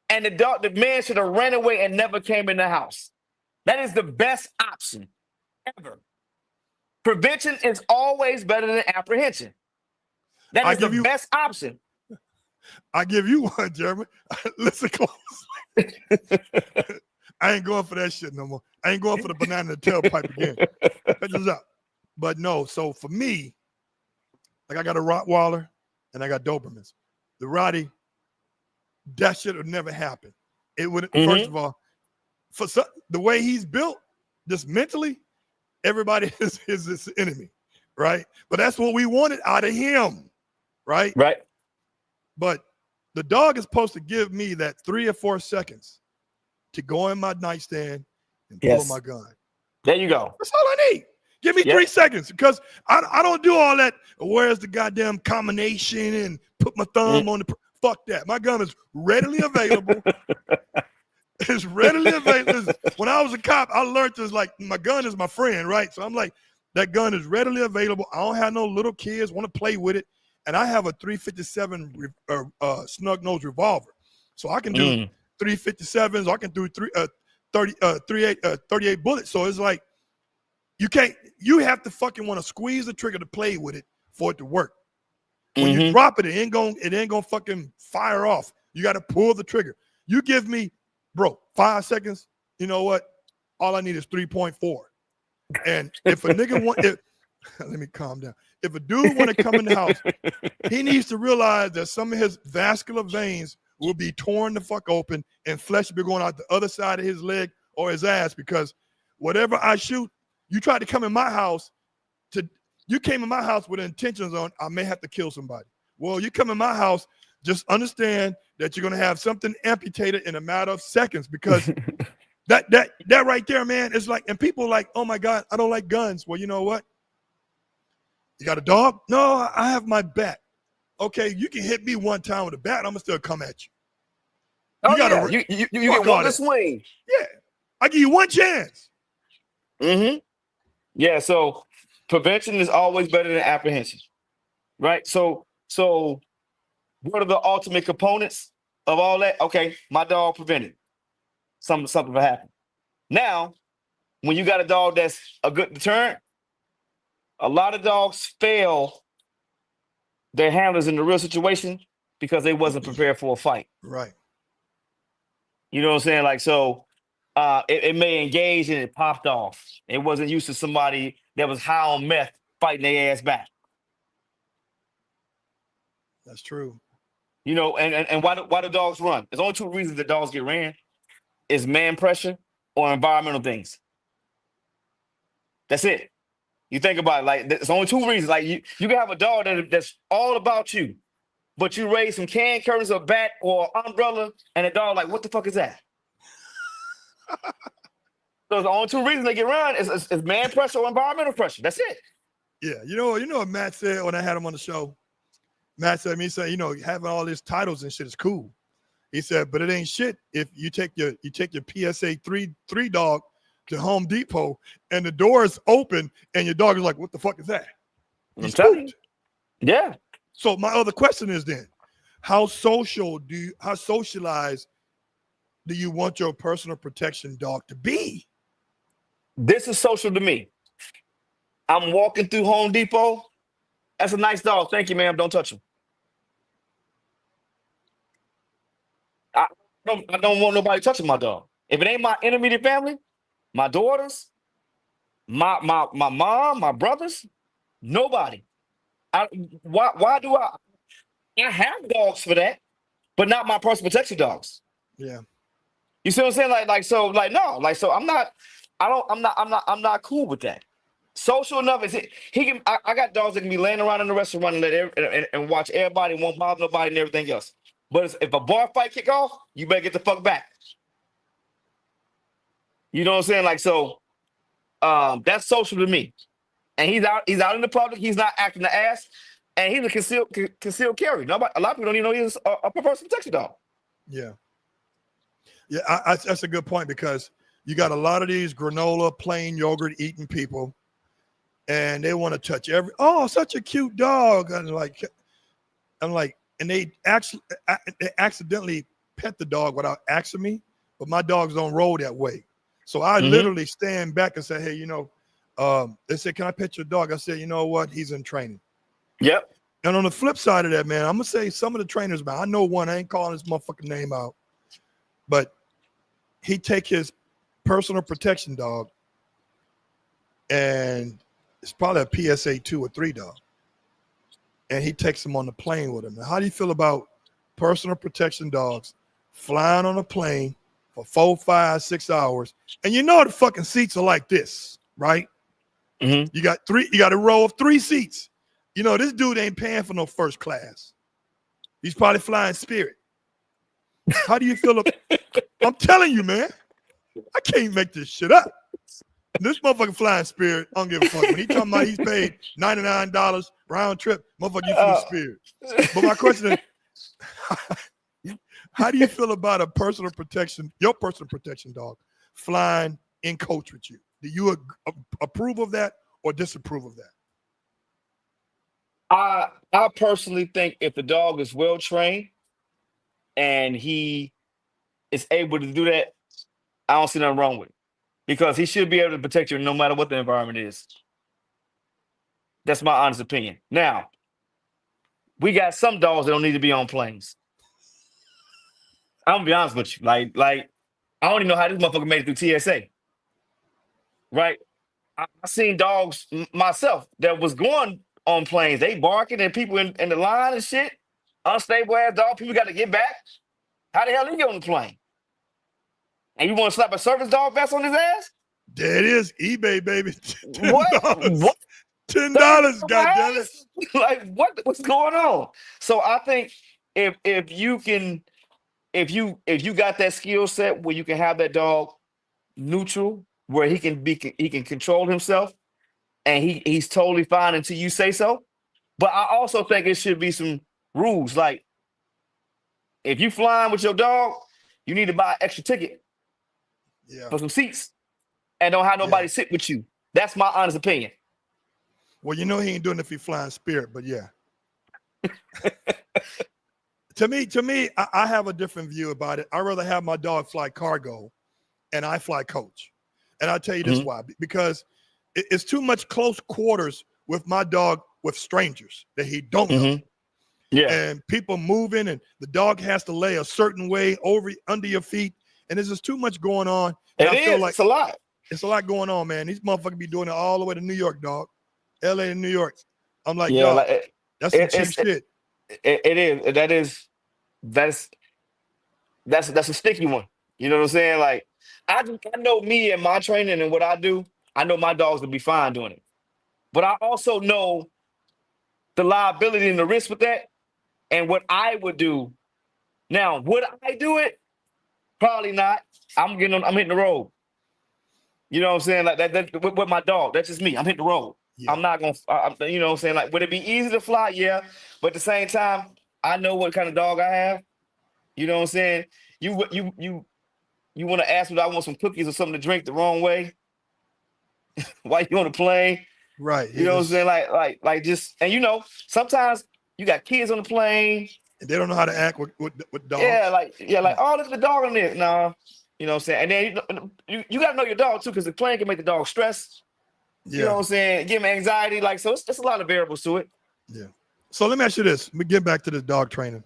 and the man should have ran away and never came in the house. That is the best option ever. Prevention is always better than apprehension. That is the best option. I give you one, Jeremy. Listen close. I ain't going for that shit no more. I ain't going for the banana in the tailpipe again. Check this out. But no, so for me, like I got a Rottweiler and I got Dobermans. The Rottie, that should have never happened. It would first of all, the way he's built, just mentally, everybody is his enemy, right? But that's what we wanted out of him, right? Right. But the dog is supposed to give me that 3 or 4 seconds to go in my nightstand and pull my gun. There you go. That's all I need. Give me 3 seconds, because I don't do all that. Where's the goddamn combination and put my thumb on the fuck that. My gun is readily available. It's readily available. When I was a cop, I learned this, like, my gun is my friend, right? So I'm like, that gun is readily available. I don't have no little kids want to play with it. And I have a 357 snug nose revolver. So I can do 357s. I can do 38 bullets. So it's like, you have to fucking want to squeeze the trigger to play with it for it to work. When you drop it, it ain't gonna fucking fire off. You got to pull the trigger. You give me, bro, 5 seconds. You know what? All I need is 3.4. And if a nigga let me calm down. If a dude want to come in the house, he needs to realize that some of his vascular veins will be torn the fuck open and flesh will be going out the other side of his leg or his ass, because whatever I shoot, you tried to come in my house you came in my house with intentions on, I may have to kill somebody. Well, you come in my house, just understand that you're going to have something amputated in a matter of seconds, because that right there, man, is like, and people are like, oh my God, I don't like guns. Well, you know what? You got a dog? No, I have my bat. Okay, you can hit me one time with a bat, I'm going to still come at you. You get one to swing. Yeah, I give you one chance. Yeah, so prevention is always better than apprehension, right? So what are the ultimate components of all that? Okay, my dog prevented something will happen. Now, when you got a dog that's a good deterrent, a lot of dogs fail their handlers in the real situation because they wasn't prepared for a fight. Right. You know what I'm saying? Like, so it may engage and it popped off. It wasn't used to somebody that was high on meth fighting their ass back. That's true. You know, and why do dogs run? There's only 2 reasons that dogs get ran: is man pressure or environmental things. That's it. You think about it, like there's only two reasons. Like you can have a dog that's all about you, but you raise some can curtains, a bat, or umbrella, and a dog like, what the fuck is that? So the only two reasons they get around is man pressure or environmental pressure. That's it. Yeah, you know what Matt said when I had him on the show? Matt said to me, he said, having all these titles and shit is cool. He said, but it ain't shit if you take your PSA three dog to Home Depot and the door is open and your dog is like, what the fuck is that? He's spooked. Yeah. So my other question is then, how socialized do you want your personal protection dog to be? This is social to me. I'm walking through Home Depot. That's a nice dog. Thank you, ma'am. Don't touch him. I don't want nobody touching my dog. If it ain't my intermediate family, my daughters, my mom, my brothers, nobody. Why do I have dogs for that, but not my personal protection dogs? Yeah. You see what I'm saying? So I'm not cool with that. Social enough is it? I got dogs that can be laying around in the restaurant and watch everybody, won't bother nobody and everything else. But if a bar fight kick off, you better get the fuck back. You know what I'm saying? That's social to me. And he's out in the public. He's not acting the ass, and he's a concealed carry. A lot of people don't even know he's a personal protection dog. Yeah. Yeah, that's a good point because you got a lot of these granola, plain yogurt eating people, and they want to touch such a cute dog. And they accidentally pet the dog without asking me, but my dogs don't roll that way. So I literally stand back and say, hey, they said, can I pet your dog? I said, you know what? He's in training. Yep. And on the flip side of that, man, I'm going to say some of the trainers, man, I know one, I ain't calling his motherfucking name out, but he take his personal protection dog and it's probably a PSA 2 or 3 dog. And he takes him on the plane with him. Now, how do you feel about personal protection dogs flying on a plane for 4, 5, 6 hours? And the fucking seats are like this, right? Mm-hmm. You got a row of 3 seats. This dude ain't paying for no first class. He's probably flying Spirit. How do you feel? I'm telling you, man, I can't make this shit up. This motherfucker flying Spirit, I don't give a fuck. When he talking about he's paid $99 round trip, motherfucker, you flew Spirit. But my question is, how do you feel about your personal protection dog flying in coach with you? Do you approve of that or disapprove of that? I personally think if the dog is well trained and he is able to do that, I don't see nothing wrong with it. Because he should be able to protect you no matter what the environment is. That's my honest opinion. Now, we got some dogs that don't need to be on planes. I'm gonna be honest with you. Like I don't even know how this motherfucker made it through TSA. Right? I seen dogs myself that was going on planes. They barking and people in the line and shit. Unstable ass dog. People got to get back. How the hell he get on the plane? And you want to slap a service dog vest on his ass? There it is. eBay, baby. $10. What? $10, goddammit. Like, what's going on? So I think if you got that skill set where you can have that dog neutral, where he can control himself, and he's totally fine until you say so. But I also think it should be some rules. Like, if you flying with your dog, you need to buy an extra ticket for some seats and don't have nobody sit with you. That's my honest opinion. Well, he ain't doing it if he flying Spirit, but yeah. To me, I have a different view about it. I'd rather have my dog fly cargo and I fly coach. And I'll tell you this why. Because it's too much close quarters with my dog with strangers that he don't know. Yeah. And people moving and the dog has to lay a certain way under your feet. And there's just too much going on. And I feel like it's a lot. It's a lot going on, man. These motherfuckers be doing it all the way to New York, dog. LA and New York. I'm like, dog, that's some cheap shit. It is. That's a sticky one. You know what I'm saying? Like, I know me and my training and what I do. I know my dogs will be fine doing it. but I also know the liability and the risk with that, and what I would do. Now, would I do it? Probably not. I'm hitting the road. You know what I'm saying? Like that with my dog. That's just me. I'm hitting the road. Yeah. I'm not gonna. You know what I'm saying? Like, would it be easy to fly? Yeah, but at the same time, I know what kind of dog I have. You know what I'm saying? You want to ask me? I want some cookies or something to drink the wrong way while you on the plane. Right. You know what I'm saying? Like just, and you know, sometimes you got kids on the plane. And they don't know how to act with dogs. Yeah, like oh, look at the dog on there. No, you know what I'm saying? And then you gotta know your dog too, because the plane can make the dog stress. Yeah. You know what I'm saying? Give him anxiety. Like, so it's a lot of variables to it. Yeah. So let me ask you this. Let me get back to this dog training.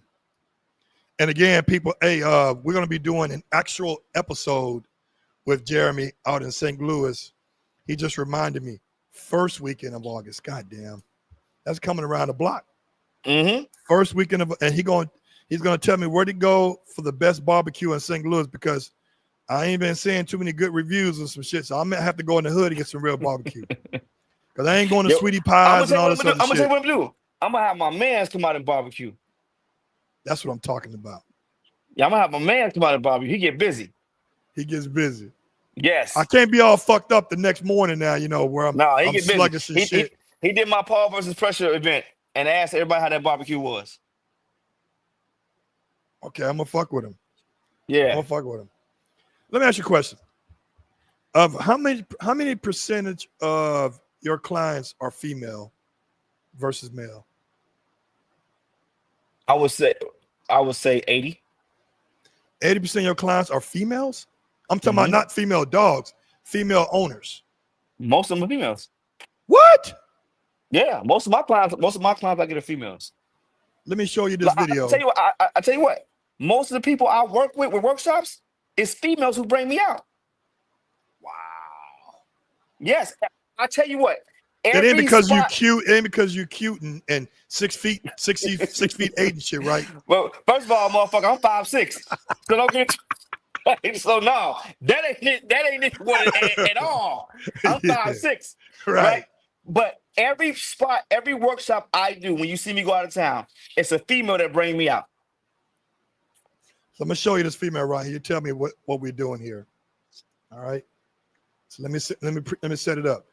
And again, people, hey, we're gonna be doing an actual episode with Jeremy out in St. Louis. He just reminded me, first weekend of August. Goddamn, that's coming around the block. Mm-hmm. First weekend of, and he's gonna tell me where to go for the best barbecue in St. Louis, because I ain't been seeing too many good reviews and some shit. So I'm gonna have to go in the hood and get some real barbecue. Because I ain't going to Sweetie Pies and all this other shit. I'm gonna tell you what I'm gonna do. I'm gonna have my mans come out and barbecue. That's what I'm talking about. Yeah, I'm gonna have my man come out and barbecue. He get busy. He gets busy. Yes. I can't be all fucked up the next morning now, you know, where I'm get sluggish busy. and shit. He did my Paul versus Pressure event and asked everybody how that barbecue was. Okay, I'm gonna fuck with him. Yeah. I'm gonna fuck with him. Let me ask you a question. Of how many percentage of your clients are female versus male? I would say 80. 80% of your clients are females? I'm talking about not female dogs, female owners. Most of them are females. What? Yeah, most of my clients I get are females. Let me show you this video. I tell you what. Most of the people I work with workshops is females who bring me out. Wow. Yes, I tell you what. It ain't because you cute. It ain't because you cute and 6 feet 8 and shit, right? Well, first of all, motherfucker, I'm 5'6". So don't get. So no, that ain't it at all. I'm 5'6", right? But every spot, every workshop I do, when you see me go out of town, it's a female that brings me out. So I'm gonna show you this female right here. You tell me what we're doing here. All right. So let me set it up.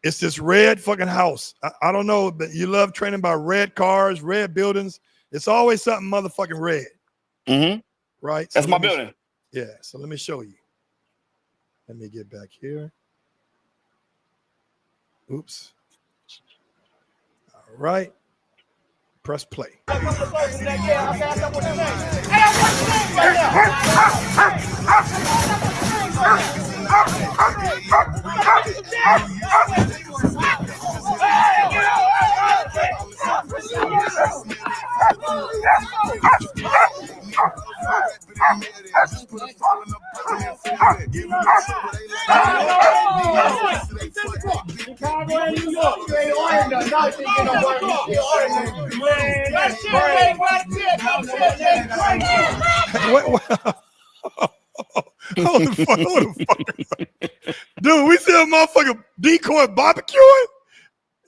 It's this red fucking house. I don't know, but you love training by red cars, red buildings. It's always something motherfucking red. Mm-hmm. Right. That's my building. Yeah. So let me show you. Let me get back here. Oops. All right. Press play. Chicago and New York, you ain't ordering nothing. Now you think you're Hold the fuck. Dude, we see a motherfucker decoy barbecuing?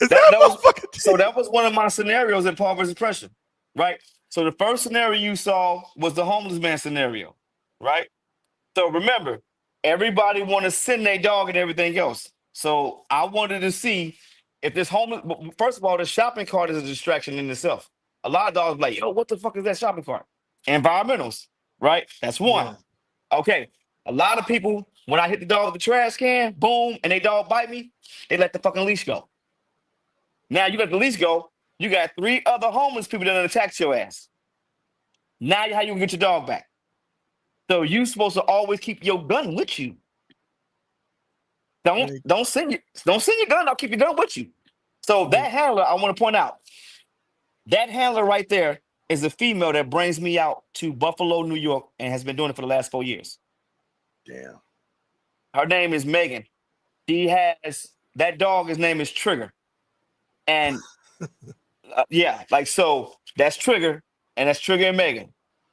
Is that motherfucker? So that was one of my scenarios in Paul versus Pressure, right? So the first scenario you saw was the homeless man scenario, right? So remember, everybody want to send their dog and everything else. So I wanted to see if this homeless. First of all, the shopping cart is a distraction in itself. A lot of dogs like, yo, what the fuck is that shopping cart? Environmentals, right? That's one. Yeah. Okay. A lot of people, when I hit the dog with the trash can, boom, and they dog bite me, they let the fucking leash go. Now you let the leash go, you got 3 other homeless people that attacked your ass. Now how you gonna get your dog back? So you supposed to always keep your gun with you. Don't send your gun. I'll keep your gun with you. So that handler, I want to point out, that handler right there is a female that brings me out to Buffalo, New York, and has been doing it for the last 4 years. Damn. Her name is Megan. She has that dog. His name is Trigger, and yeah, like so. That's Trigger, and that's Trigger and Megan,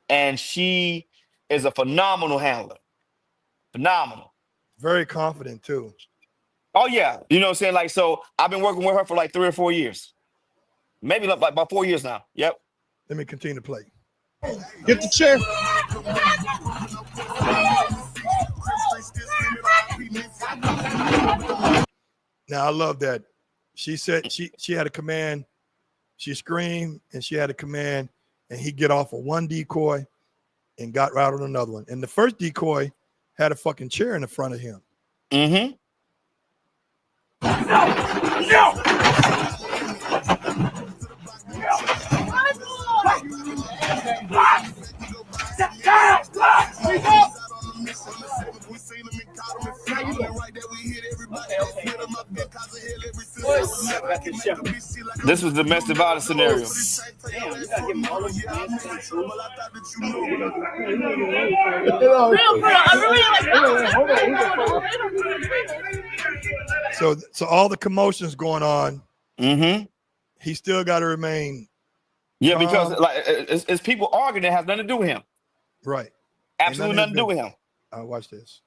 and she is a phenomenal handler. Phenomenal. Very confident too. Oh yeah, you know what I'm saying? Like, so I've been working with her for like 3 or 4 years, maybe like about 4 years now. Yep. Let me continue to play. Get the chair. Now I love that. She said she had a command. She screamed and she had a command, and he get off of one decoy and got right on another one. And the first decoy had a fucking chair in the front of him. Mm-hmm. This was the domestic violence scenario. So all the commotions going on. Mm-hmm. He still got to remain. Yeah, because like it's people arguing that has nothing to do with him. Right. Absolutely nothing to do with him. Watch this.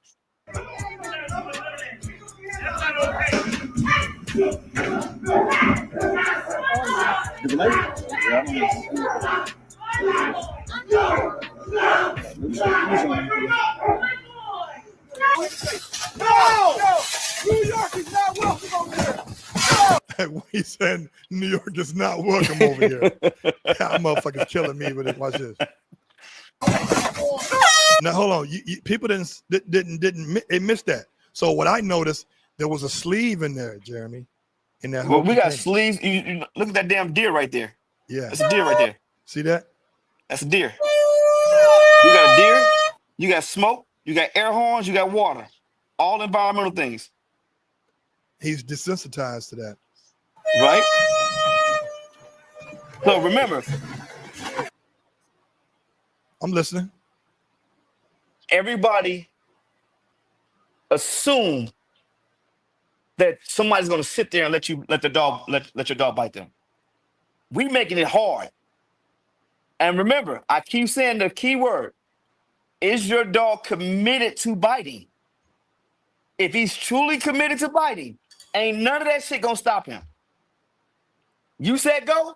No! New York is not welcome over here. He said New York is not welcome over here. That motherfucker's killing me with it. Watch this. Now hold on. People didn't miss that. So what I noticed, there was a sleeve in there, Jeremy. In that. Well, we got sleeves. You look at that damn deer right there. Yeah. That's a deer right there. See that? That's a deer. You got a deer. You got smoke. You got air horns. You got water. All environmental things. He's desensitized to that. Right? So remember. I'm listening. Everybody assume that somebody's going to sit there and let your dog bite them. We making it hard. And remember, I keep saying the key word. Is your dog committed to biting? If he's truly committed to biting, ain't none of that shit gonna stop him. You said go.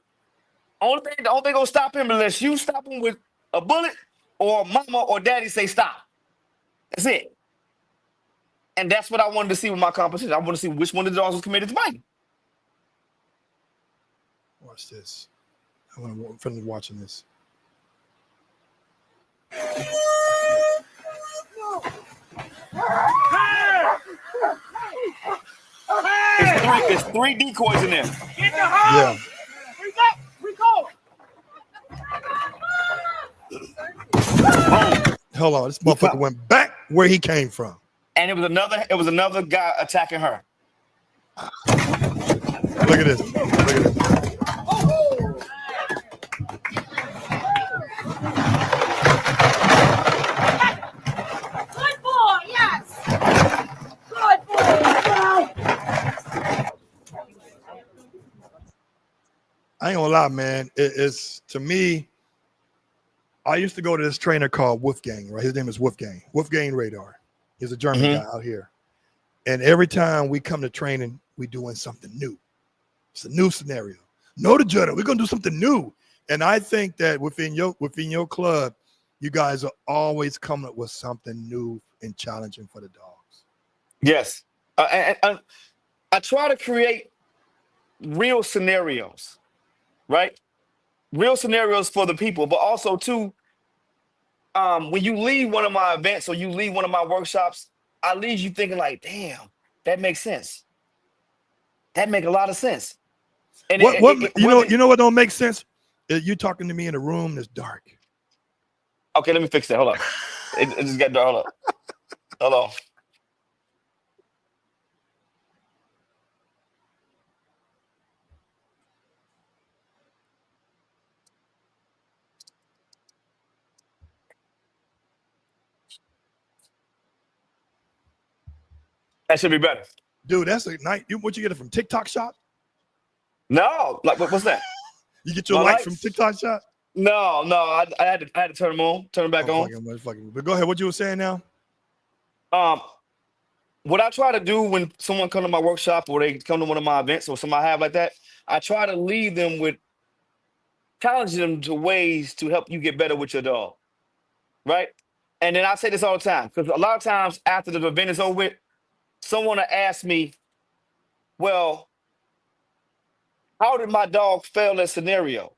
The only thing gonna stop him unless you stop him with a bullet or mama or daddy say stop. That's it. And that's what I wanted to see with my competition. I want to see which one of the dogs was committed to biting. Watch this. I'm finna watching this. It's three decoys in there. Yeah. Hold on, this motherfucker went back where he came from. And it was another guy attacking her. Look at this. Look at this. Good boy, yes. Good boy. I ain't gonna lie, man. It's to me. I used to go to this trainer called Wolfgang, right? His name is Wolfgang. Wolfgang Radar. He's a German guy out here. And every time we come to training, we doing something new. It's a new scenario. No to Judder. We're gonna do something new. And I think that within your club, you guys are always coming up with something new and challenging for the dogs. Yes. I try to create real scenarios, right? Real scenarios for the people, but also too, when you leave one of my events or you leave one of my workshops, I leave you thinking like, damn, that makes sense. That make a lot of sense. And you know what don't make sense? You talking to me in a room that's dark. Okay, let me fix that. Hold on. It just got dark. Hold on. Hold on. That should be better. Dude, that's a night. What you get it from TikTok Shop? No, like what's that? You get your lights from TikTok Shop? No, I had to turn them on, turn them back on. But go ahead. What you were saying now? what I try to do when someone come to my workshop or they come to one of my events or something I have like that, I try to leave them with challenging them to ways to help you get better with your dog, right? And then I say this all the time because a lot of times after the event is over with, someone will ask me, well, how did my dog fail that scenario?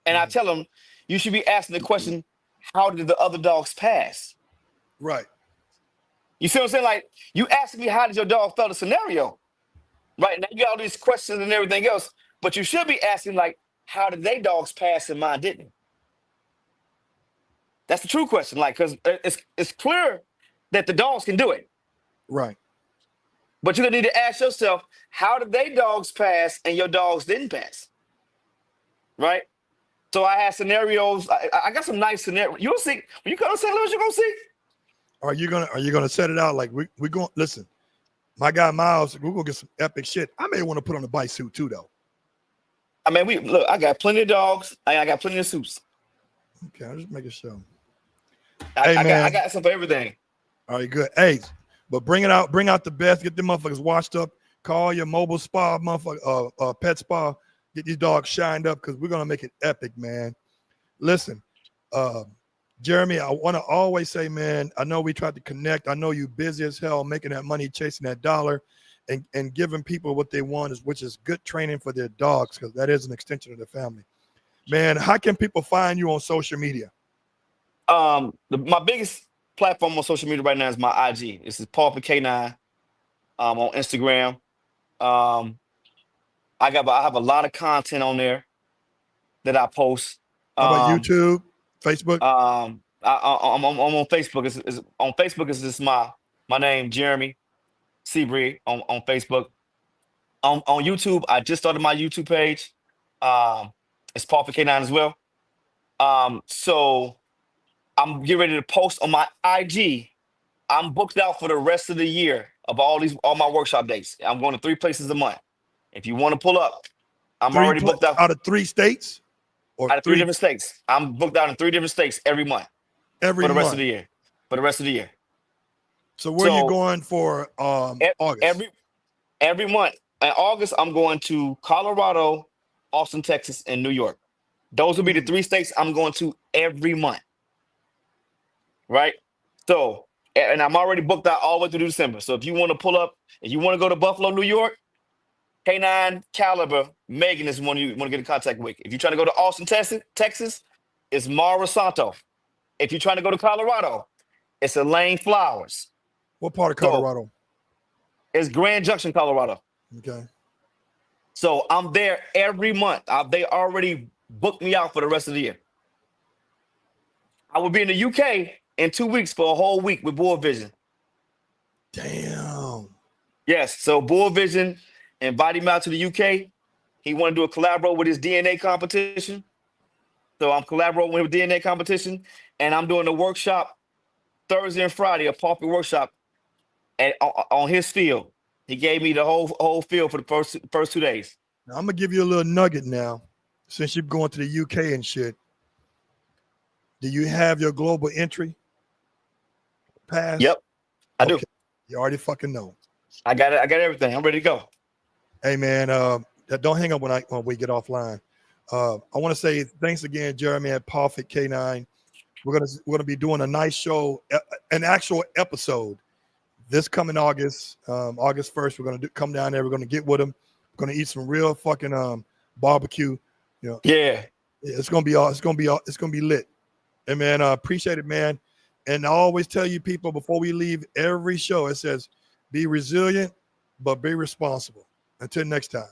And I tell them, you should be asking the question, how did the other dogs pass? Right. You see what I'm saying? Like, you asking me, how did your dog fail the scenario? Right? Now you got all these questions and everything else, but you should be asking, like, how did they dogs pass and mine didn't? That's the true question. Like, because it's clear that the dogs can do it. Right. But you're going to need to ask yourself, how did they dogs pass and your dogs didn't pass? Right? So I had scenarios. I got some nice scenarios. You'll see. When you come to St. Louis, you're going to see. Are you gonna set it out like we going? Listen, my guy Miles, we're gonna get some epic shit. I may want to put on a bike suit too, though. I mean, look. I got plenty of dogs. I got plenty of suits. Okay, I'm just making sure. I got some for everything. All right, good. Hey, but bring out the best. Get them motherfuckers washed up. Call your mobile spa, motherfucker, pet spa. Get these dogs shined up because we're gonna make it epic, man. Listen, Jeremy, I want to always say, man, I know we tried to connect. I know you busy as hell making that money, chasing that dollar, and giving people what they want, which is good training for their dogs, because that is an extension of their family. Man, how can people find you on social media? My biggest platform on social media right now is my IG. This is Paul for K9 on Instagram. I have a lot of content on there that I post. How about YouTube, Facebook? I'm on Facebook. It's on Facebook. Is just my name, Jeremy Seabree on Facebook. On YouTube, I just started my YouTube page. It's Paul for K9 as well. So I'm getting ready to post on my IG. I'm booked out for the rest of the year of all my workshop dates. I'm going to 3 places a month. If you want to pull up, I'm already booked out of 3 states. Or out of 3 different states. I'm booked out in 3 different states every month. For the rest of the year. For the rest of the year. So where are you going for August? Every month. In August, I'm going to Colorado, Austin, Texas, and New York. Those will be the 3 states I'm going to every month. Right? So, and I'm already booked out all the way through December. So if you want to pull up, if you want to go to Buffalo, New York, K9 Caliber, Megan is one you want to get in contact with. If you're trying to go to Austin, Texas, it's Mara Santo. If you're trying to go to Colorado, it's Elaine Flowers. What part of Colorado? So, it's Grand Junction, Colorado. Okay. So I'm there every month. They already booked me out for the rest of the year. I will be in the UK in 2 weeks for a whole week with Bull Vision. Damn. Yes. So Bull Vision invited me out to the UK. He wanted to do a collabo with his DNA competition. So I'm collaborating with DNA competition, and I'm doing a workshop Thursday and Friday, a puppy workshop on his field. He gave me the whole field for the first 2 days. Now, I'm gonna give you a little nugget now, since you're going to the UK and shit. Do you have your global entry pass? Yep, I do. You already fucking know. I got it. I got everything. I'm ready to go. Hey man, don't hang up when we get offline. I want to say thanks again, Jeremy at Perfect K9. We're gonna be doing a nice show, an actual episode this coming August 1st. We're gonna come down there. We're gonna get with them. We're gonna eat some real fucking barbecue. You know. Yeah. It's gonna be lit. Hey man, appreciate it, man. And I always tell you people before we leave every show, it says, be resilient, but be responsible. Until next time.